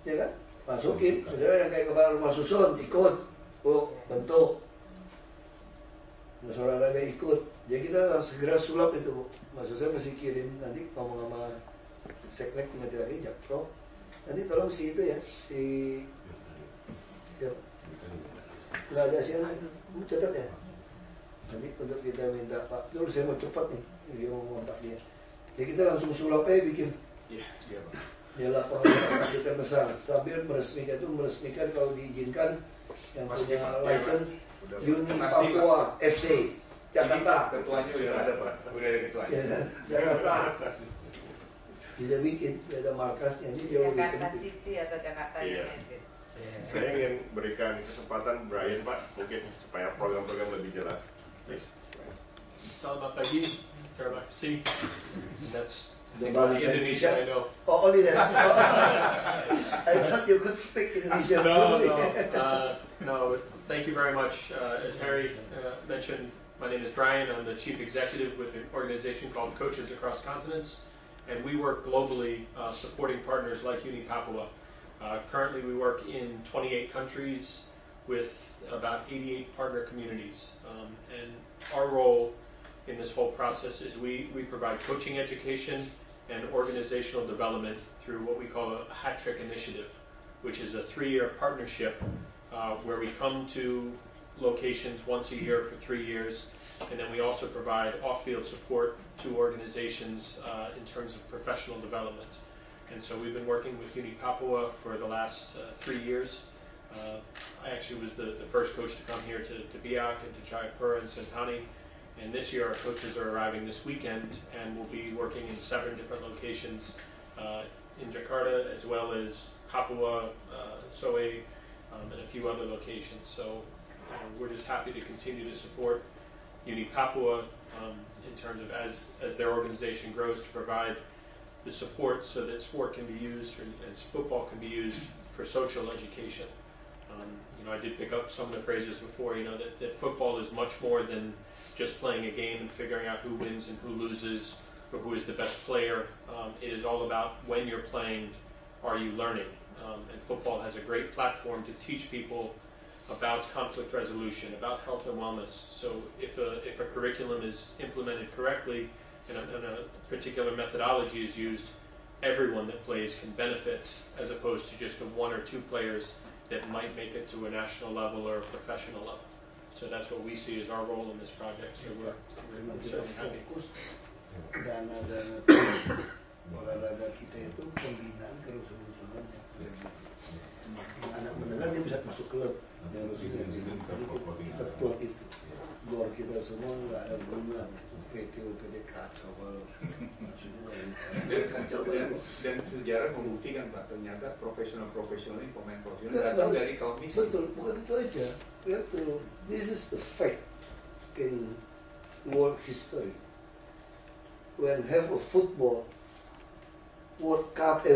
ya kan? Masukin, misalnya yang kayak kepala rumah susun ikut, bentuk, masalah olahraga ikut. Jadi kita segera sulap itu, Bu. Maksud saya masih kirim nanti ngomong sama seknek tinggal lagi Jakpro. Nanti tolong si itu ya, si siapa? Nggak ada sih, catat ya. Nanti untuk kita minta Pak, dulu saya mau cepat nih, dia mau ngontak dia. Jadi kita langsung sulap aja bikin. Iya, Pak. Dia lapangan kita besar sambil meresmikan kalau diizinkan yang punya license Uni Papua FC Jakarta. Ketuanya udah ada Pak, udah ada ketuanya. Ya, Jakarta. Kita bikin, ada markasnya ini jauh lebih Jakarta penting. City atau Jakarta United. Saya ingin berikan kesempatan Brian Pak, mungkin supaya program-program lebih jelas. Please. Selamat pagi, terima kasih. That's The the only bahasa Indonesian I know. Oh, only that. I thought you could speak Indonesian. No, fluently. no. Thank you very much. As Harry mentioned, my name is Brian. I'm the chief executive with an organization called Coaches Across Continents, and we work globally supporting partners like Uni Papua. Currently, we work in 28 countries with about 88 partner communities, and our role in this whole process is we provide coaching education and organizational development through what we call a Hat Trick Initiative, which is a 3-year partnership where we come to locations once a year for 3 years, and then we also provide off-field support to organizations in terms of professional development. And so we've been working with Uni Papua for the last 3 years. I actually was the first coach to come here to Biak and to Jayapura and Sentani. And this year our coaches are arriving this weekend and we'll be working in 7 different locations in Jakarta as well as Papua, Soe, and a few other locations. So we're just happy to continue to support Uni Papua in terms of as their organization grows to provide the support so that sport can be used and football can be used for social education. I did pick up some of the phrases before, that football is much more than just playing a game and figuring out who wins and who loses or who is the best player. It is all about when you're playing, are you learning? And football has a great platform to teach people about conflict resolution, about health and wellness. So if a curriculum is implemented correctly and a particular methodology is used, everyone that plays can benefit as opposed to just the 1 or 2 players that might make it to a national level or a professional level. So that's what we see as our role in this project. So we're certainly happy. Fokus dana olahraga kita itu pembinaan kerusuhan-kerusuhan yang anak menengah dia bisa masuk klub yang rusuhnya. Jadi kita plot itu. Gor kita semua nggak ada guna. UPT kacau kalau dan sejarah membuktikan Pak, ternyata pemain profesional datang dari kaum miskin. Betul, bukan itu aja. This is the fact in world history. When have a football World Cup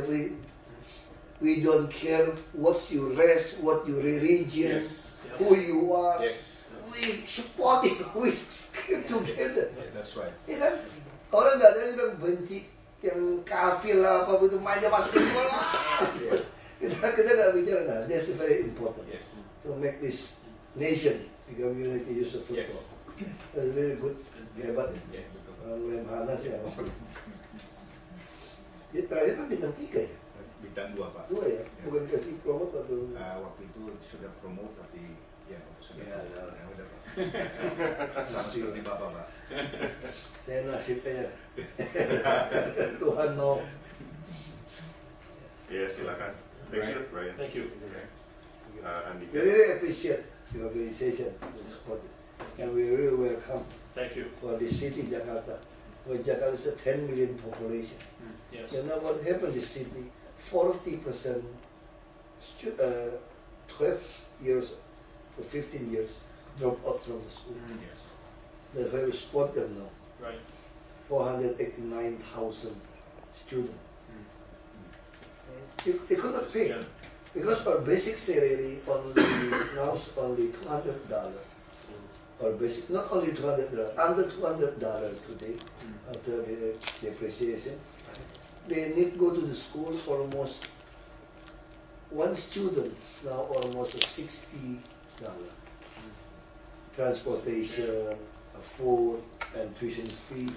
we don't care what's your race, what your religion, who you are. Yes. We support it, we scream together. That's right. Ya kan? Orang nggak ada yang bilang benci, yang kafir lah apa itu mainnya masukin bola. Kita nggak bicara. Nah, that's very important to make this nation, the community use of football. That's really good. Hebat. Kalau Lemhanas ya. Dia terakhir kan bintang 3 ya? Bintang 2 Pak. 2 ya? Bukan dikasih promote atau? Waktu itu sudah promote tapi ya sudah. Ya udah Pak. Sama seperti Bapak Pak. Saya nasibnya. Tuhan mau. Ya silakan. Thank you, Brian. Thank you. Andika. We really appreciate the organization support it. And we really welcome Thank you. for the city Jakarta. Well, Jakarta is a 10 million population. Yes. You know what happened in the city? 40% 12 years to 15 years drop out from the school. Yes. That's why we support them now. Right. 489,000 students. They could not pay. Yeah. Because our basic salary now is only $200. Our basic, not only $200, under $200 today, after the depreciation. They need to go to the school almost, one student now almost $60. Transportation, food, and tuition fee.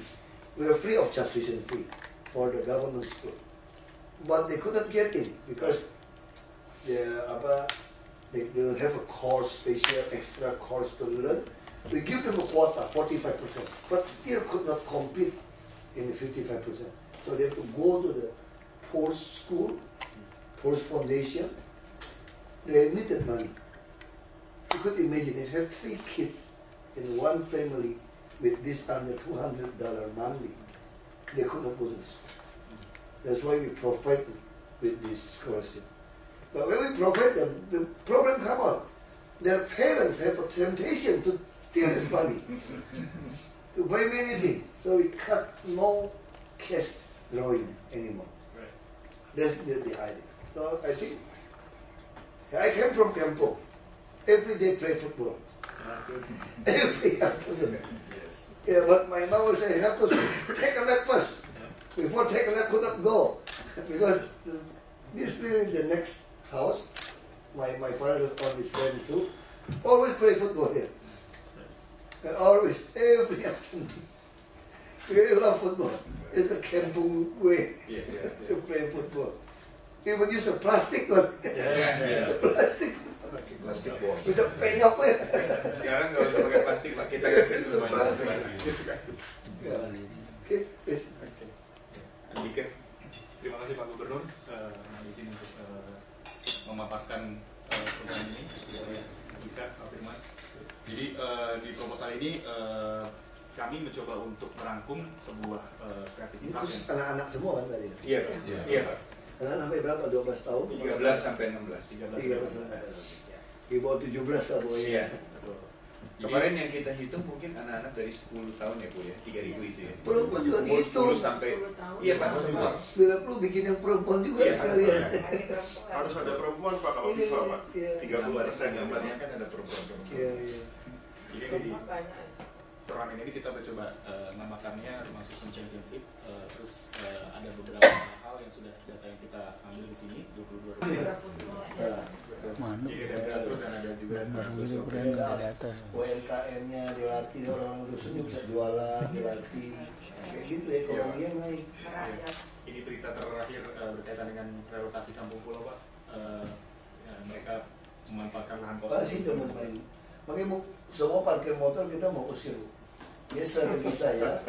We are free of charge tuition fee for the government school. But they couldn't get in because they don't have a course, special extra course to learn. We give them a quota, 45%, but still could not compete in the 55%. So they have to go to the Pulse school, Pulse Foundation. They needed money. You could imagine, they have 3 kids in one family with this under $200 monthly. They could not go to the school. That's why we provide them with this scholarship. But when we provide them, the problem comes out. Their parents have a temptation to steal this money, to to buy many things. So we cut no cash drawing anymore. Right. That's the idea. So I think I came from Campo. Every day play football. Every afternoon. Yes. Yeah, but my mom would say, you have to take a lap first. Before take a lap, could not go. Because this really the next house, my father was on this land too. Always play football here. And always, every afternoon. We really love football. It's a Kampung way to play football. Even use a plastic one. Plastic. Plastik ball. Bisa penyok ya. Sekarang nggak usah pakai plastik Pak, kita kasih semuanya. Oke, please. Dikir. Terima kasih Pak Gubernur di sini untuk memaparkan program ini. Kita Pak Firman. Jadi di proposal ini kami mencoba untuk merangkum sebuah Ini kreativitas. khusus anak-anak semua kan tadi? Iya, iya Pak. Anak sampai berapa? 12 tahun? 13 sampai 16. 13. Di bawah 17 lah pokoknya. Iya, betul. Kemarin yang kita hitung mungkin anak-anak dari 10 tahun ya Bu ya, 3.000 itu ya. Perempuan juga Umur dihitung. 10 sampai 10 tahun. iya Pak, semua. Bila perlu bikin yang perempuan juga Iya, sekalian. Hari perempuan. Harus ada perempuan Pak kalau Iya, FIFA Pak. iya. 30% Gambarnya kan ada perempuan. Iya, iya. Jadi di Perempuan banyak. turnamen ini kita mencoba namakannya Rumah Susun Championship. Terus ada beberapa hal yang sudah data yang kita ambil di sini 22 Nah, Jadi ada grassroots dan ada juga UMKM-nya dilatih, orang-orang dusunnya bisa jualan, dilatih. Kayak gitu ekonominya naik. Merakyat. Ini berita terakhir berkaitan dengan relokasi Kampung Pulau Pak. Ya, mereka memanfaatkan lahan Pak sih kosong. cuma main. Makanya Bu, semua parkir motor kita mau usir Bu. Ini strategi saya,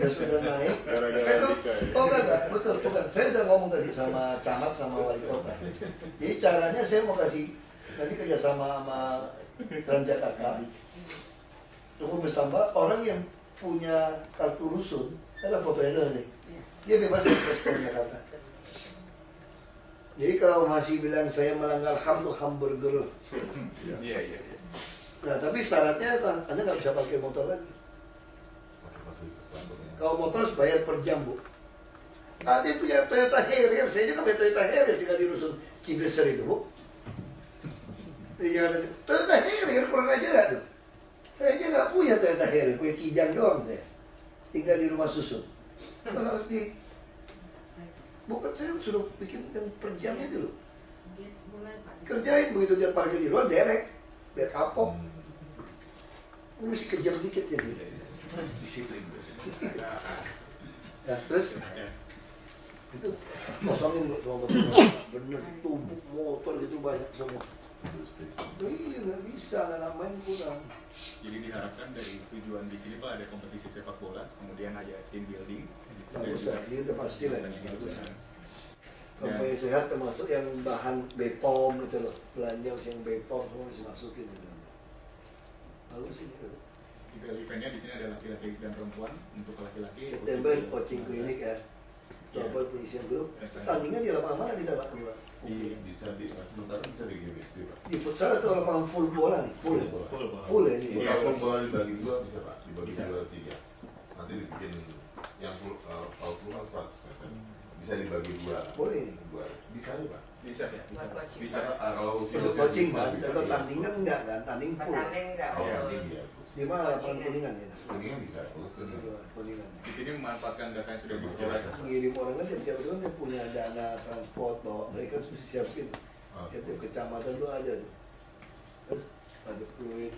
dia sudah naik. Gara-gara Itu, Dika ya. oh enggak, betul, bukan. Saya udah ngomong tadi sama camat, sama wali kota. Jadi caranya saya mau kasih, nanti kerjasama sama Transjakarta. Tunggu bertambah, orang yang punya kartu rusun, ada fotonya itu nanti. Dia bebas ekspres ke Jakarta. Jadi kalau masih bilang saya melanggar HAM tuh hamburger. Iya, iya, iya. Nah tapi syaratnya kan, Anda nggak bisa pakai motor lagi. Kalau motor harus bayar per jam Bu. Ada yang punya Toyota Harrier, saya juga punya Toyota Harrier tinggal di rusun Cibeser itu Bu. Di jalan Toyota Harrier kurang ajar gak tuh? Saya aja nggak punya Toyota Harrier, punya Kijang doang saya. Tinggal di rumah susun. Harus di bukan saya suruh bikin yang per jam itu loh. Mulai Pak. Kerjain begitu dia parkir di luar derek, biar kapok. Mesti kejam dikit jadi. Disiplin. Ya, terus itu kosongin Bu, sama motor. Bener tumpuk motor gitu banyak semua. Iya nggak bisa, anak main kurang. Jadi diharapkan dari tujuan di sini Pak ada kompetisi sepak bola, kemudian ada team building. Nggak usah, dia udah pasti lah. Yang bagus, kan? Sampai sehat termasuk yang bahan Bepom gitu loh, belanja yang Bepom semua bisa masukin gitu. Bagus sih gitu. Juga eventnya di sini ada laki-laki dan perempuan. Untuk laki-laki September coaching klinik ya. Double penyisian grup. Tandingan di lapangan mana kita Pak? Bisa di sementara bisa di GBSD Pak. Di futsal atau lapangan full bola nih? Full ya? Full ya ini. Kalau bola dibagi dua bisa Pak, dibagi dua tiga. Nanti dibikin yang full kalau full kan 100 meter. Bisa dibagi dua. Boleh nih. Dua. Bisa nih Pak. bisa ya, bisa. Buat coaching. Bisa kalau Untuk coaching kan, kalau tandingan enggak kan? Tanding full. Pertanding enggak. Oh, Iya. ini ya. Di mana lapangan kuningan ya? Kuningan bisa. Kuningan. Di sini memanfaatkan data yang sudah dibicarakan. Mengirim orang kan tiap-tiap itu kan dia punya dana transport bawa mereka harus mesti siapin. Tiap-tiap kecamatan tuh ada tuh. Terus ada fluid.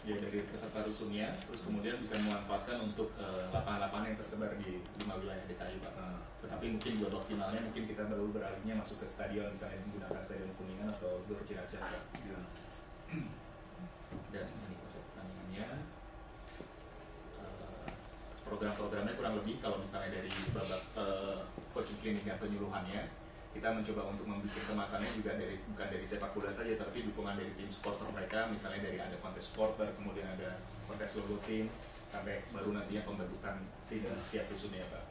Ya dari peserta rusunnya, terus kemudian bisa memanfaatkan untuk lapangan-lapangan yang tersebar di 5 wilayah DKI Pak. Tetapi mungkin di babak finalnya mungkin kita baru beralihnya masuk ke stadion, misalnya menggunakan stadion Kuningan atau Gor Ciracas Pak. Dan ini konsep pertandingannya. Program-programnya kurang lebih kalau misalnya dari babak coaching klinik dan penyuluhannya, kita mencoba untuk membuat kemasannya juga bukan dari sepak bola saja, tapi dukungan dari tim supporter mereka, misalnya dari ada kontes supporter, kemudian ada kontes logo tim, sampai baru nantinya pembentukan tim dan setiap rusunnya Pak.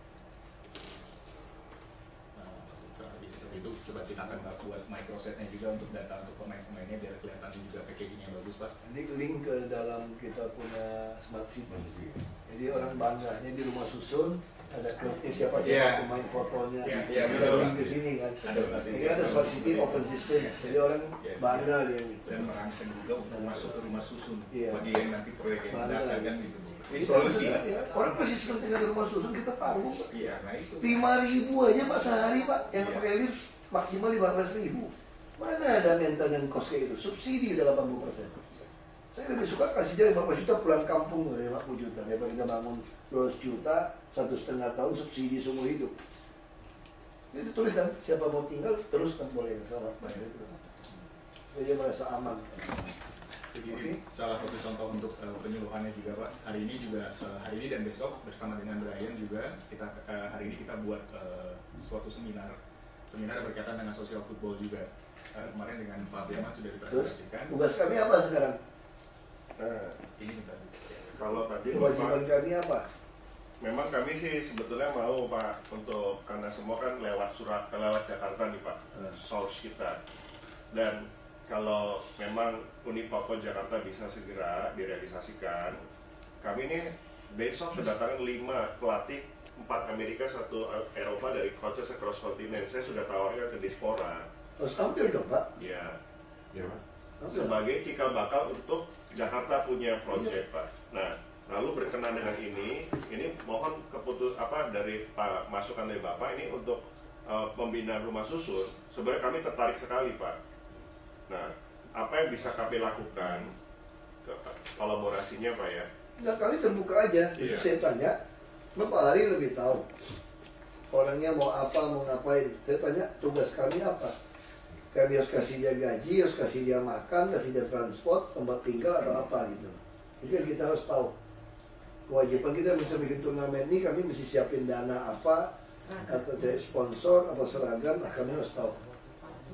Kurang lebih seperti itu. Coba kita akan buat microsetnya juga untuk data untuk pemain-pemainnya biar kelihatan juga packagingnya bagus Pak. Ini link ke dalam kita punya smart city. Jadi orang bangganya di rumah susun ada klubnya siapa Iya. pemain fotonya, Iya, kita betul. link ke sini kan. Ada berarti. Ini ada smart city open system, jadi orang bangga dia nih. Dan merangsang juga untuk masuk ke rumah susun Iya. bagi yang nanti proyek yang Bangga. datang kan gitu. Ini solusi. Ya, orang presiden tinggal di rumah susun kita tahu. Iya, nah itu. 5.000 aja Pak sehari Pak, yang Iya. pakai lift maksimal 15.000. Mana ada maintenance cost kayak itu? Subsidi udah 80%. Saya lebih suka kasih dia 15 juta pulang kampung 50 juta daripada kita bangun 200 juta 1,5 tahun subsidi seumur hidup. Itu tulis kan, siapa mau tinggal terus kan boleh selamat bayar itu. Jadi dia merasa aman. Jadi Oke. salah satu contoh untuk penyuluhannya juga Pak. Hari ini dan besok bersama dengan Brian juga kita hari ini kita buat suatu seminar berkaitan dengan sosial football juga. Kemarin dengan Pak Firman sudah Terus dipresentasikan. tugas kami apa sekarang? Nah, Ini berarti. kalau tadi Kewajiban Bapak, kami apa? memang kami sih sebetulnya mau Pak untuk karena semua kan lewat Jakarta nih Pak, source kita. Dan kalau memang Uni Papua Jakarta bisa segera direalisasikan, kami ini besok kedatangan 5 pelatih, 4 Amerika, 1 Eropa dari coaches across continent. Saya sudah tawarkan ke Dispora. Harus tampil dong Pak. Ya, Iya, Pak. Tampil. sebagai cikal bakal untuk Jakarta punya proyek Pak. Nah, lalu berkenan dengan ini mohon dari Pak masukan dari Bapak ini untuk pembinaan rumah susun. Sebenarnya kami tertarik sekali Pak. Nah, apa yang bisa kami lakukan kolaborasinya Pak ya? Nah, kami terbuka aja. Terus Iya. saya tanya, Bapak Hari lebih tahu orangnya mau apa, mau ngapain. Saya tanya, tugas kami apa? Kami harus kasih dia gaji, harus kasih dia makan, kasih dia transport, tempat tinggal atau apa gitu. Itu yang kita harus tahu. Kewajiban kita bisa bikin turnamen ini, kami mesti siapin dana apa, atau dari sponsor, apa seragam, nah kami harus tahu.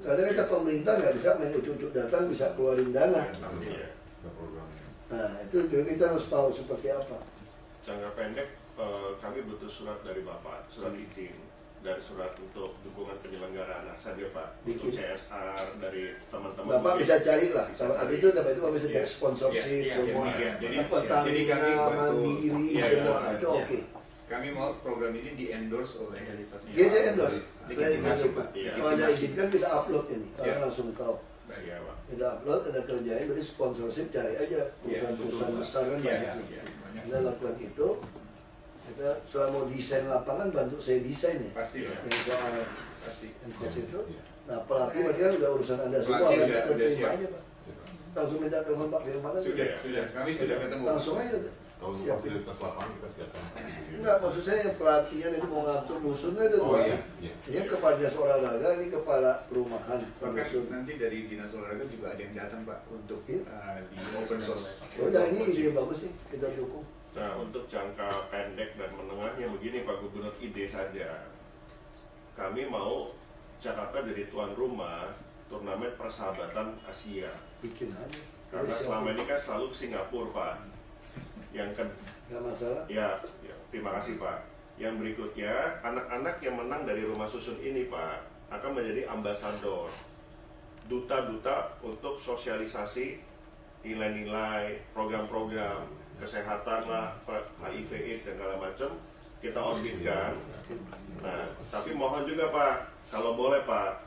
Kadang kita pemerintah nggak bisa main ucuk-ucuk datang, bisa keluarin dana. Iya. Ada programnya. Nah, itu juga kita harus tahu seperti apa. Jangka pendek kami butuh surat dari Bapak, surat izin dan surat untuk dukungan penyelenggaraan saja Pak. Untuk Bikin. CSR dari teman-teman. Bapak bisa cari lah, Bisa sama cari. itu dapat itu kami bisa cari Iya. sponsorship Iya, iya, semua, iya. Jadi Pertamina, kami bantu. Mandiri, Iya, semua iya, itu iya. oke. Kami mau program ini di-endorse oleh realisasinya. Dia dia endorse, Jadi saya kita masuk. Pak. Iya. Kalau ada izinkan kita upload ini, orang Iya. langsung tahu. Iya Pak. Kita upload, ada kerjain, berarti sponsorship cari aja perusahaan-perusahaan betul, Pak. besar kan Iya, banyak nih. iya, banyak. Kita lakukan itu. Kita soal mau desain lapangan bantu saya desain ya. Pasti Pak. Yang soal Pasti. yang coach itu. Nah pelatih berarti kan udah urusan anda semua Pelatih kan, udah kita terima siap. aja Pak. Langsung minta telepon Pak Firman aja. Sudah. Kami sudah ketemu. Langsung aja udah. Kalau untuk Siapin. fasilitas lapangan kita siapkan. Enggak, maksud saya yang pelatihan itu mau ngatur rusunnya itu Oh dua. iya, iya. Ini kepala dinas olahraga, ini kepala perumahan. Bahkan rusun. nanti dari dinas olahraga juga ada yang datang Pak untuk Iya. di open source. Udah ini ide bagus sih, kita dukung. Nah, untuk jangka pendek dan menengahnya begini Pak Gubernur, ide saja. Kami mau Jakarta jadi tuan rumah turnamen persahabatan Asia. Bikin aja. Karena Kita selama siapin. ini kan selalu ke Singapura Pak. Yang Nggak masalah. ya, terima kasih Pak. Yang berikutnya, anak-anak yang menang dari rumah susun ini Pak akan menjadi ambasador, duta-duta untuk sosialisasi nilai-nilai, program-program kesehatan lah, HIV/AIDS dan segala macam kita orbitkan. Nah, tapi mohon juga Pak, kalau boleh Pak,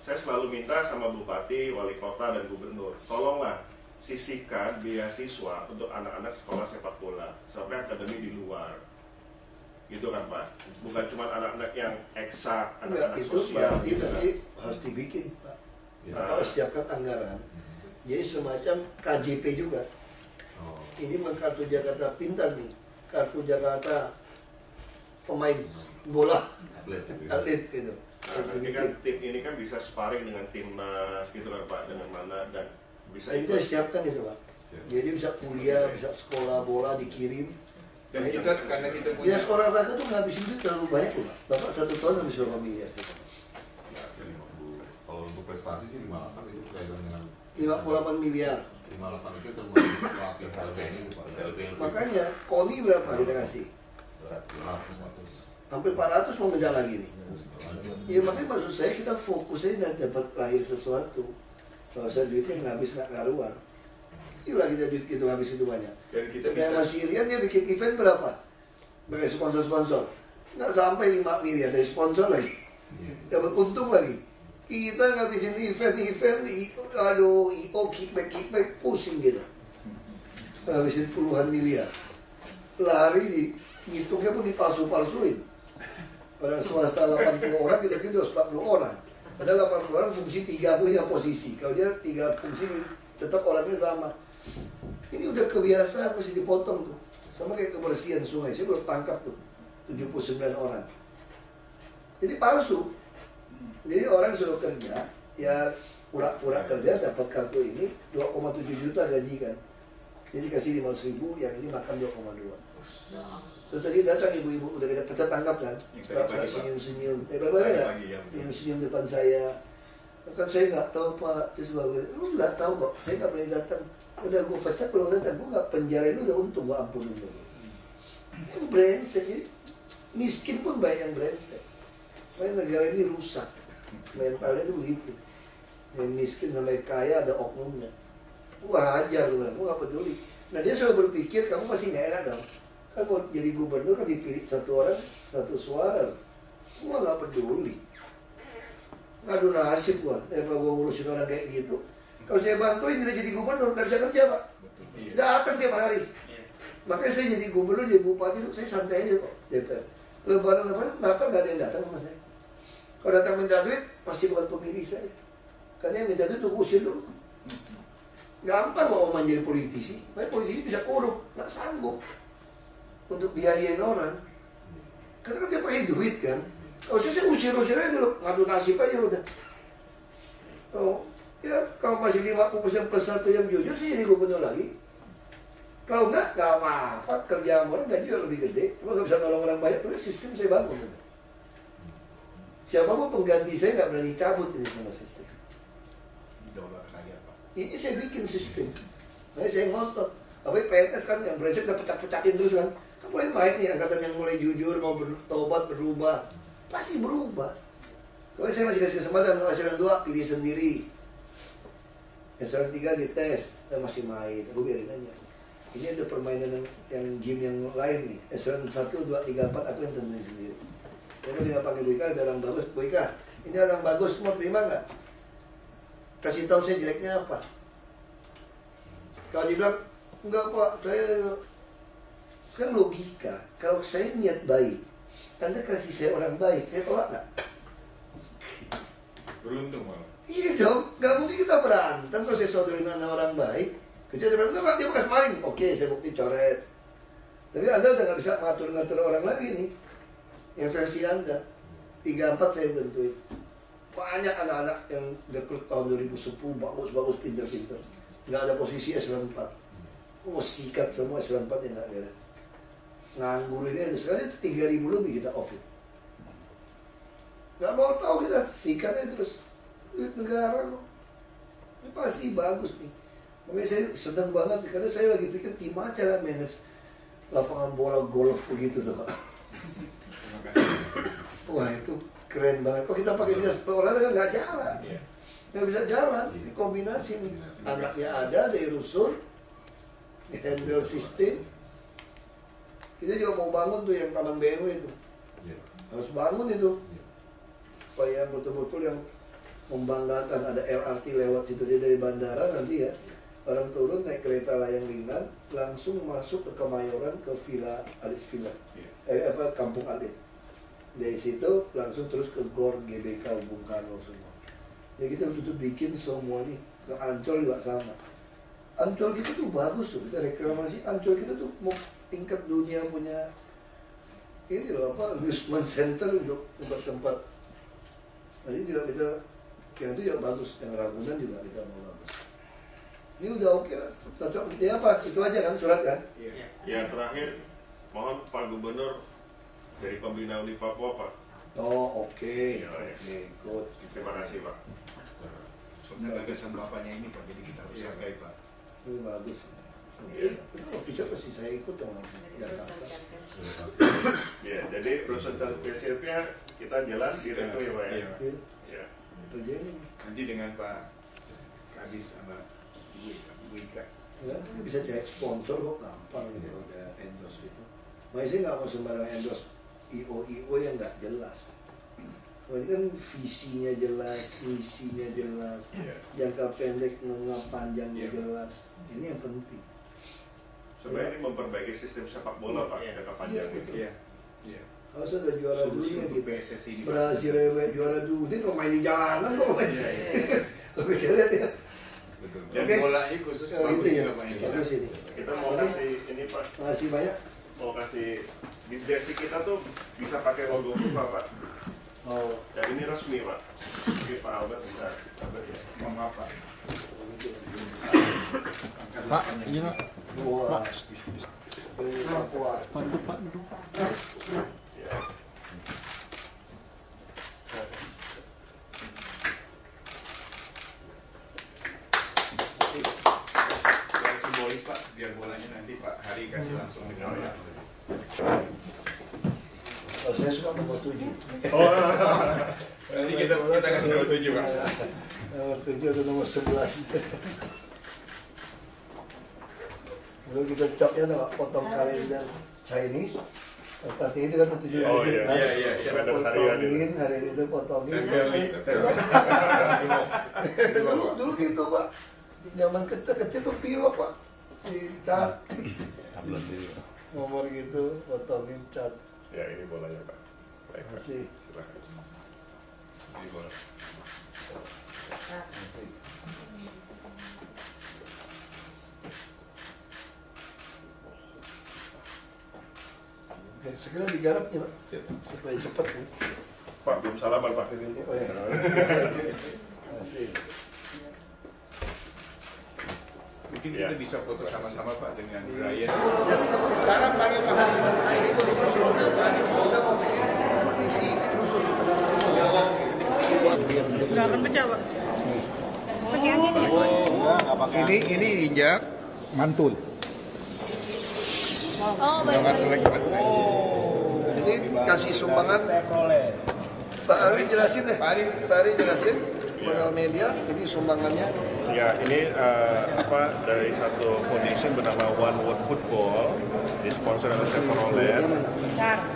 saya selalu minta sama Bupati, Wali Kota dan Gubernur, tolonglah sisihkan beasiswa untuk anak-anak sekolah sepak bola sampai akademi di luar, gitu kan Pak? Bukan cuma anak-anak yang eksak, Enggak, anak-anak itu sosial. berarti gitu kan. nanti harus dibikin Pak. Iya. Kita harus siapkan anggaran. Jadi semacam KJP juga. Oh. Ini bukan kartu Jakarta Pintar nih. Kartu Jakarta pemain bola, Atlet. atlet gitu. Nah, nanti kan tim ini kan bisa sparring dengan timnas gitu kan Pak, dengan mana dan bisa Nah, itu ikut. siapkan itu Pak. Jadi bisa kuliah, bisa sekolah bola dikirim. Dan kita karena kita punya Ya sekolah olahraga tuh ngabisin duit terlalu banyak loh Pak. Bapak 1 tahun habis berapa miliar? Ya, 50. Kalau untuk prestasi sih 58 itu kaitan dengan 58 miliar. 58 itu termasuk pelatih LBN itu Pak. LBN. Makanya KONI berapa kita kasih? 100. Hampir 400 mau ngejar lagi nih. Ya makanya maksud saya kita fokus aja dan dapat lahir sesuatu. Kalau saya duitnya ngabis nggak karuan. Gila kita duit gitu habis itu banyak. Dan kita Kayak bisa Mas Irian dia bikin event berapa? Pakai sponsor-sponsor. Nggak sampai 5 miliar dari sponsor lagi. Dapat untung lagi. Kita ngabisin event, aduh, IO, kickback, pusing kita. Ngabisin puluhan miliar. Lari di, ngitungnya pun dipalsu-palsuin. Pada swasta 80 orang, kita bikin 240 orang. Padahal 80 orang fungsi 3 punya posisi. Kalau dia 3 fungsi, tetap orangnya sama. Ini udah kebiasaan, mesti dipotong tuh. Sama kayak kebersihan sungai, saya baru tangkap tuh 79 orang. Jadi palsu. Jadi orang suruh kerja, ya pura-pura kerja dapat kartu ini 2,7 juta gaji kan. Jadi kasih 500.000, yang ini makan 2,2. Terus tadi datang ibu-ibu udah kita tangkap kan, nggak senyum-senyum, senyum-senyum depan saya. Kan saya nggak tahu Pak, terus bagus, lu nggak tahu kok, saya nggak boleh datang. Udah gue pecat belum datang, gue nggak penjarain lu udah untung, gue ampunin lu. Yang brengsek, jadi miskin pun banyak yang brengsek. Makanya negara ini rusak, mentalnya itu begitu. Yang miskin sampai kaya ada oknumnya. Gue hajar lu, gue nggak peduli. Nah dia selalu berpikir kamu pasti nggak enak dong. Kan mau jadi gubernur kan dipilih 1 orang 1 suara. Gue nggak peduli. Ngadu nasib gua, daripada gua ngurusin orang kayak gitu. Kalau saya bantuin dia jadi gubernur, nggak bisa kerja Pak. Datang tiap hari. Makanya saya jadi gubernur, jadi bupati, saya santai aja kok. DPR. Lebaran, Natal nggak ada yang datang sama saya. Kalau datang minta duit, pasti bukan pemilih saya. Karena yang minta duit tuh usir dulu. Gampang kok Oman jadi politisi. Makanya politisi bisa korup, nggak sanggup untuk biayain orang. Karena kan dia pakai duit kan. Kalau saya usir aja dulu, ngadu nasib aja udah. Oh, ya kalau masih 50% plus 1 yang jujur sih jadi gubernur lagi. Kalau enggak apa-apa, kerja orang gaji juga lebih gede. Cuma nggak bisa nolong orang banyak, tapi sistem saya bangun. Siapapun pengganti saya nggak berani cabut ini sama sistem. Daulat rakyat Pak. Ini saya bikin sistem. Nah saya ngotot. Tapi PNS kan yang brengsek udah pecat-pecatin terus kan. Kan mulai naik nih angkatan yang mulai jujur, mau bertobat, berubah. Pasti berubah. Kalau saya masih kasih kesempatan, eselon 2 pilih sendiri, eselon 3 dites, saya masih main, aku biarin aja. Ini ada permainan yang game yang lain nih, eselon 1, 2, 3, 4 aku yang tentuin sendiri. Kalau dia panggil Bu Ika, ada orang bagus, Bu Ika, ini orang bagus, mau terima nggak? Kasih tahu saya jeleknya apa. Kalau dia bilang, enggak Pak, saya sekarang logika, kalau saya niat baik, Anda kasih saya orang baik, saya tolak nggak? beruntung malah. Iya dong, nggak mungkin kita berantem kalau saya sodorin Anda orang baik. Kerja dia bilang, enggak, dia bekas maling. Oke, saya bukti coret. Tapi Anda udah nggak bisa ngatur-ngatur orang lagi nih. Yang versi Anda, 3-4 saya tentuin. Banyak anak-anak yang rekrut tahun 2010, bagus-bagus, pinter-pinter. Nggak ada posisi eselon 4. Oh, sikat semua eselon 4 yang nggak beres. Nganggur ini aja, sekarang 3.000 lebih kita off it. Nggak mau tahu kita, sikat aja terus. Duit negara kok. Ini pasti bagus nih. Makanya saya senang banget, karena saya lagi pikir gimana cara manage lapangan bola golf begitu tuh Pak. Terima kasih. Wah itu keren banget. Kok kita pakai dinas olahraga nggak jalan? Nggak bisa jalan, dikombinasi nih. Anaknya ada, dari rusun, handle sistem. Kita juga mau bangun tuh yang Taman BMW itu. Harus bangun itu. Supaya betul-betul yang membanggakan, ada LRT lewat situ. Dia dari bandara nanti ya, orang turun naik kereta layang ringan, langsung masuk ke Kemayoran, ke Villa Alit Villa. Kampung Alit. Dari situ langsung terus ke GOR, GBK, Bung Karno semua. Ya kita betul-betul bikin semua nih. Ke Ancol juga sama. Ancol kita tuh bagus loh, kita reklamasi. Ancol kita tuh mau tingkat dunia punya ini loh apa, amusement center untuk tempat-tempat. Nanti juga kita, yang itu juga bagus, yang Ragunan juga kita mau bagus. Ini udah oke lah, cocok. Ya apa, itu aja kan surat kan? Yang terakhir, mohon Pak Gubernur dari Pembina Uni Papua Pak. Oh oke, Ya. good. Terima kasih Pak. Soalnya gagasan bapaknya ini Pak, jadi kita harus hargai Pak. Ini bagus. Itu official pasti saya ikut dong. Jakarta. Ya, jadi urusan calon PSLP-nya kita jalan di resto ya Pak ya. Iya, Ya. kerjanya nih. Nanti dengan Pak Kadis sama Ibu Ika. Ya, bisa cari sponsor kok gampang gitu ada endorse gitu. Makanya saya nggak mau sembarang endorse IO yang nggak jelas. Ini kan visinya jelas, misinya jelas, jangka pendek, menengah panjangnya jelas. Ini yang penting. Sebenarnya ini memperbaiki sistem sepak bola Pak, jangka panjang gitu. Harus ada juara Solusi dunia untuk gitu. PSSI ini. Berhasil juara dunia, kok main di jalanan kok main. Oke, lihat ya. Dan Oke. bolanya khusus Ya, bagus gitu ya. juga Pak ini. Bagus ini. Kita mau kasih ini Pak, Makasih banyak. mau kasih di jersey kita tuh bisa pakai logo FIFA Pak. Oh, Dan ini resmi Pak. Jadi Pak Albert bisa. Albert ya. Mohon maaf Pak. Pak, ini Pak. wah. Ini Papua. Ya. Biar simbolis Pak, biar bolanya nanti Pak Hari kasih langsung di bawah. Oh, saya suka nomor 7. Nanti kita kasih nomor 7 Pak. Nomor 7 atau nomor 11. Dulu kita capnya tuh potong kalender Chinese. Pasti itu kan 7 Oh, hari iya, kan. iya. Kalender harian itu. Potongin, hari itu potongin. Tempel. Dulu gitu Pak. Zaman kecil tuh pilok Pak. Dicat. Nomor gitu, potongin cat. Ya ini bolanya Pak. Baik, Pak. Masih. Silakan. Ini bola. Ya, segera digarap ya Pak. Supaya cepat ya. Pak belum salaman Pak. Oh ya. Masih. Mungkin Ya. kita bisa foto sama-sama Pak dengan Brian. Sekarang panggil Pak Hari itu rusuh. Kita mau bikin kompetisi rusuh. Nggak akan pecah, Pak. Pakai angin ya? Ini injak mantul. Oh, balik. Ini kasih sumbangan. Pak Ari jelasin deh. Pak Ari jelasin kepada media. Ini sumbangannya. Ya ini dari satu foundation bernama One World Football, disponsor oleh Chevrolet.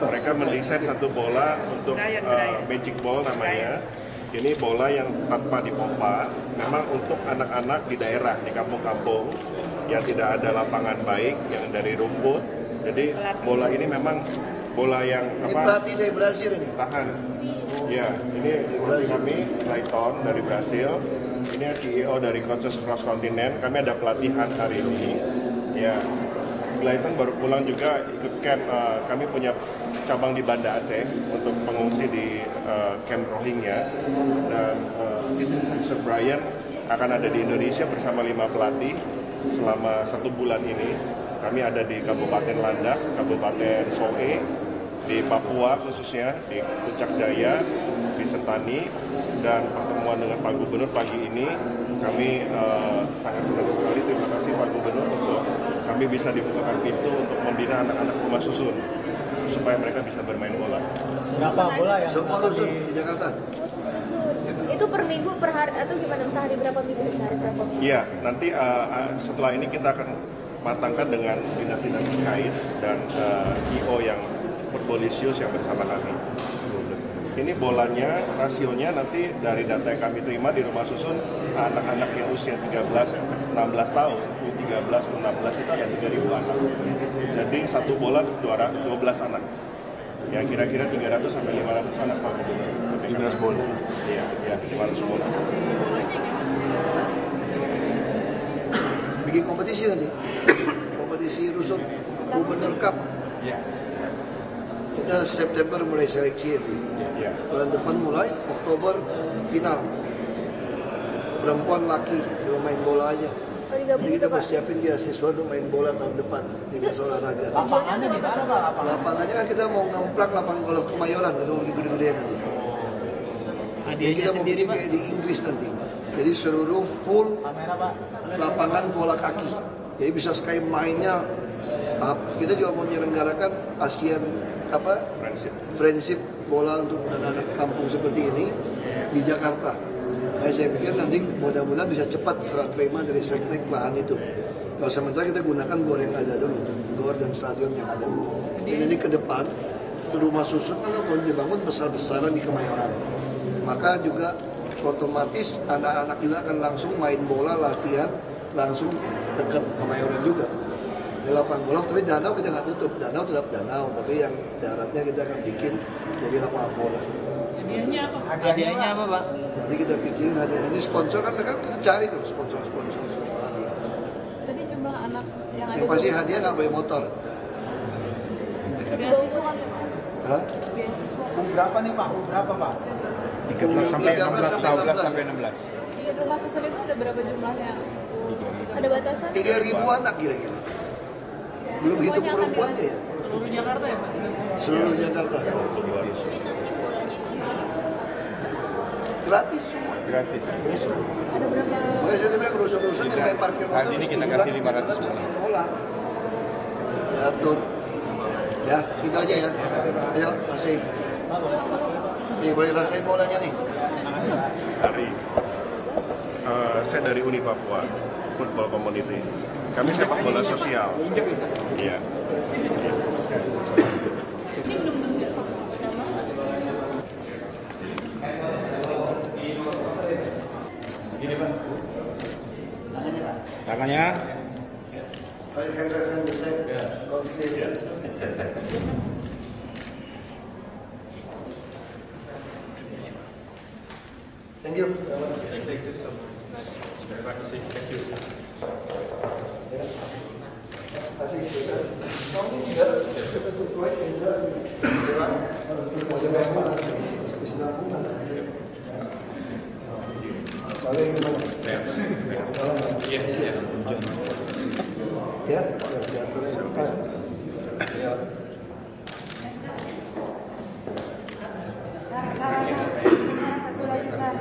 Mereka mendesain satu bola untuk Magic Ball namanya. Ini bola yang tanpa dipompa, memang untuk anak-anak di daerah, di kampung-kampung yang tidak ada lapangan baik, yang dari rumput. Jadi bola ini memang bola yang Ini pelatih dari Brasil ini. tahan. Ya, ini pelatih kami, Layton dari Brasil. Ini CEO dari Coaches Cross Continent. Kami ada pelatihan hari ini. Ya, Layton baru pulang juga ikut camp. Kami punya cabang di Banda Aceh untuk pengungsi di camp Rohingya. Dan Sir Brian akan ada di Indonesia bersama 5 pelatih selama 1 bulan ini. Kami ada di Kabupaten Landak, Kabupaten Soe, di Papua khususnya, di Puncak Jaya, di Sentani, dan pertemuan dengan Pak Gubernur pagi ini. Kami sangat senang sekali, terima kasih Pak Gubernur untuk kami bisa dibukakan pintu untuk membina anak-anak rumah susun supaya mereka bisa bermain bola. Berapa bola yang Semua rusun di Jakarta. Itu per minggu, per hari, atau gimana? Sehari berapa minggu? Sehari berapa minggu? Iya, nanti setelah ini kita akan matangkan dengan dinas-dinas terkait dan IO yang Footballisius yang bersama kami. Ini bolanya, rasionya nanti dari data yang kami terima di rumah susun, anak-anak yang usia 13-16 tahun, 13-16 itu ada 3.000 anak. Jadi satu bola 12 anak. Ya kira-kira 300 sampai 500 anak Pak. 500 bola. Iya, ya 500 bola. Bikin kompetisi nanti. Kompetisi rusun Gubernur Cup. Iya. Kita September mulai seleksi nanti. Ya. Bulan depan mulai, Oktober final. Perempuan laki, cuma main bola aja. Jadi kita mau siapin dia siswa untuk main bola tahun depan di desa olahraga. Lapangannya di mana Pak? Lapangannya kan kita mau ngemplak lapangan golf Kemayoran, kan mau gede-gede nanti. Jadi kita mau bikin kayak di Inggris nanti. Jadi seluruh full lapangan bola kaki. Jadi bisa sekali mainnya. Kita juga mau menyelenggarakan ASEAN Friendship bola untuk anak-anak kampung seperti ini di Jakarta. Nah, saya pikir nanti mudah-mudahan bisa cepat serah terima dari seknek lahan itu. Kalau sementara kita gunakan GOR yang ada dulu, GOR dan stadion yang ada dulu. Ini nanti ke depan, rumah susun kan akan dibangun besar-besaran di Kemayoran. Maka juga otomatis anak-anak juga akan langsung main bola, latihan, langsung dekat Kemayoran juga. Di lapangan bola, tapi danau kita nggak tutup. Danau tetap danau, tapi yang daratnya kita akan bikin jadi lapangan bola. Hadiahnya apa, Pak? Nanti kita pikirin hadiah. Ini sponsor kan mereka cari tuh sponsor-sponsor semua. Tadi jumlah anak yang ada. Yang pasti hadiah nggak boleh motor. Beasiswa kan ya, Pak? Hah? Beasiswa. Berapa nih Pak? Berapa Pak? 13 sampai 16. Di rumah susun itu ada berapa jumlahnya? Ada batasan? 3.000 anak kira-kira. Belum hitung Semuanya akan perempuannya ya. Seluruh Jakarta ya, Pak? Seluruh Jakarta. Gratis semua. Gratis. Ada berapa? Makanya saya bilang rusun-rusun yang bayar parkir motor. Hari ini kita kasih 500 bola. Ya, atur. Ya, itu aja ya. Ayo, kasih. Nih, boleh rasain bolanya nih. Hari saya dari Uni Papua Football Community. Kami sepak bola sosial. Iya. Tangannya. Hand reference ya. Thank you. Thank you. Kasih. Kamu juga ketua jelas ini. Masih mana? Kesinambungan. Balik gimana? Iya. Ya, ya. Satu lagi, Sar.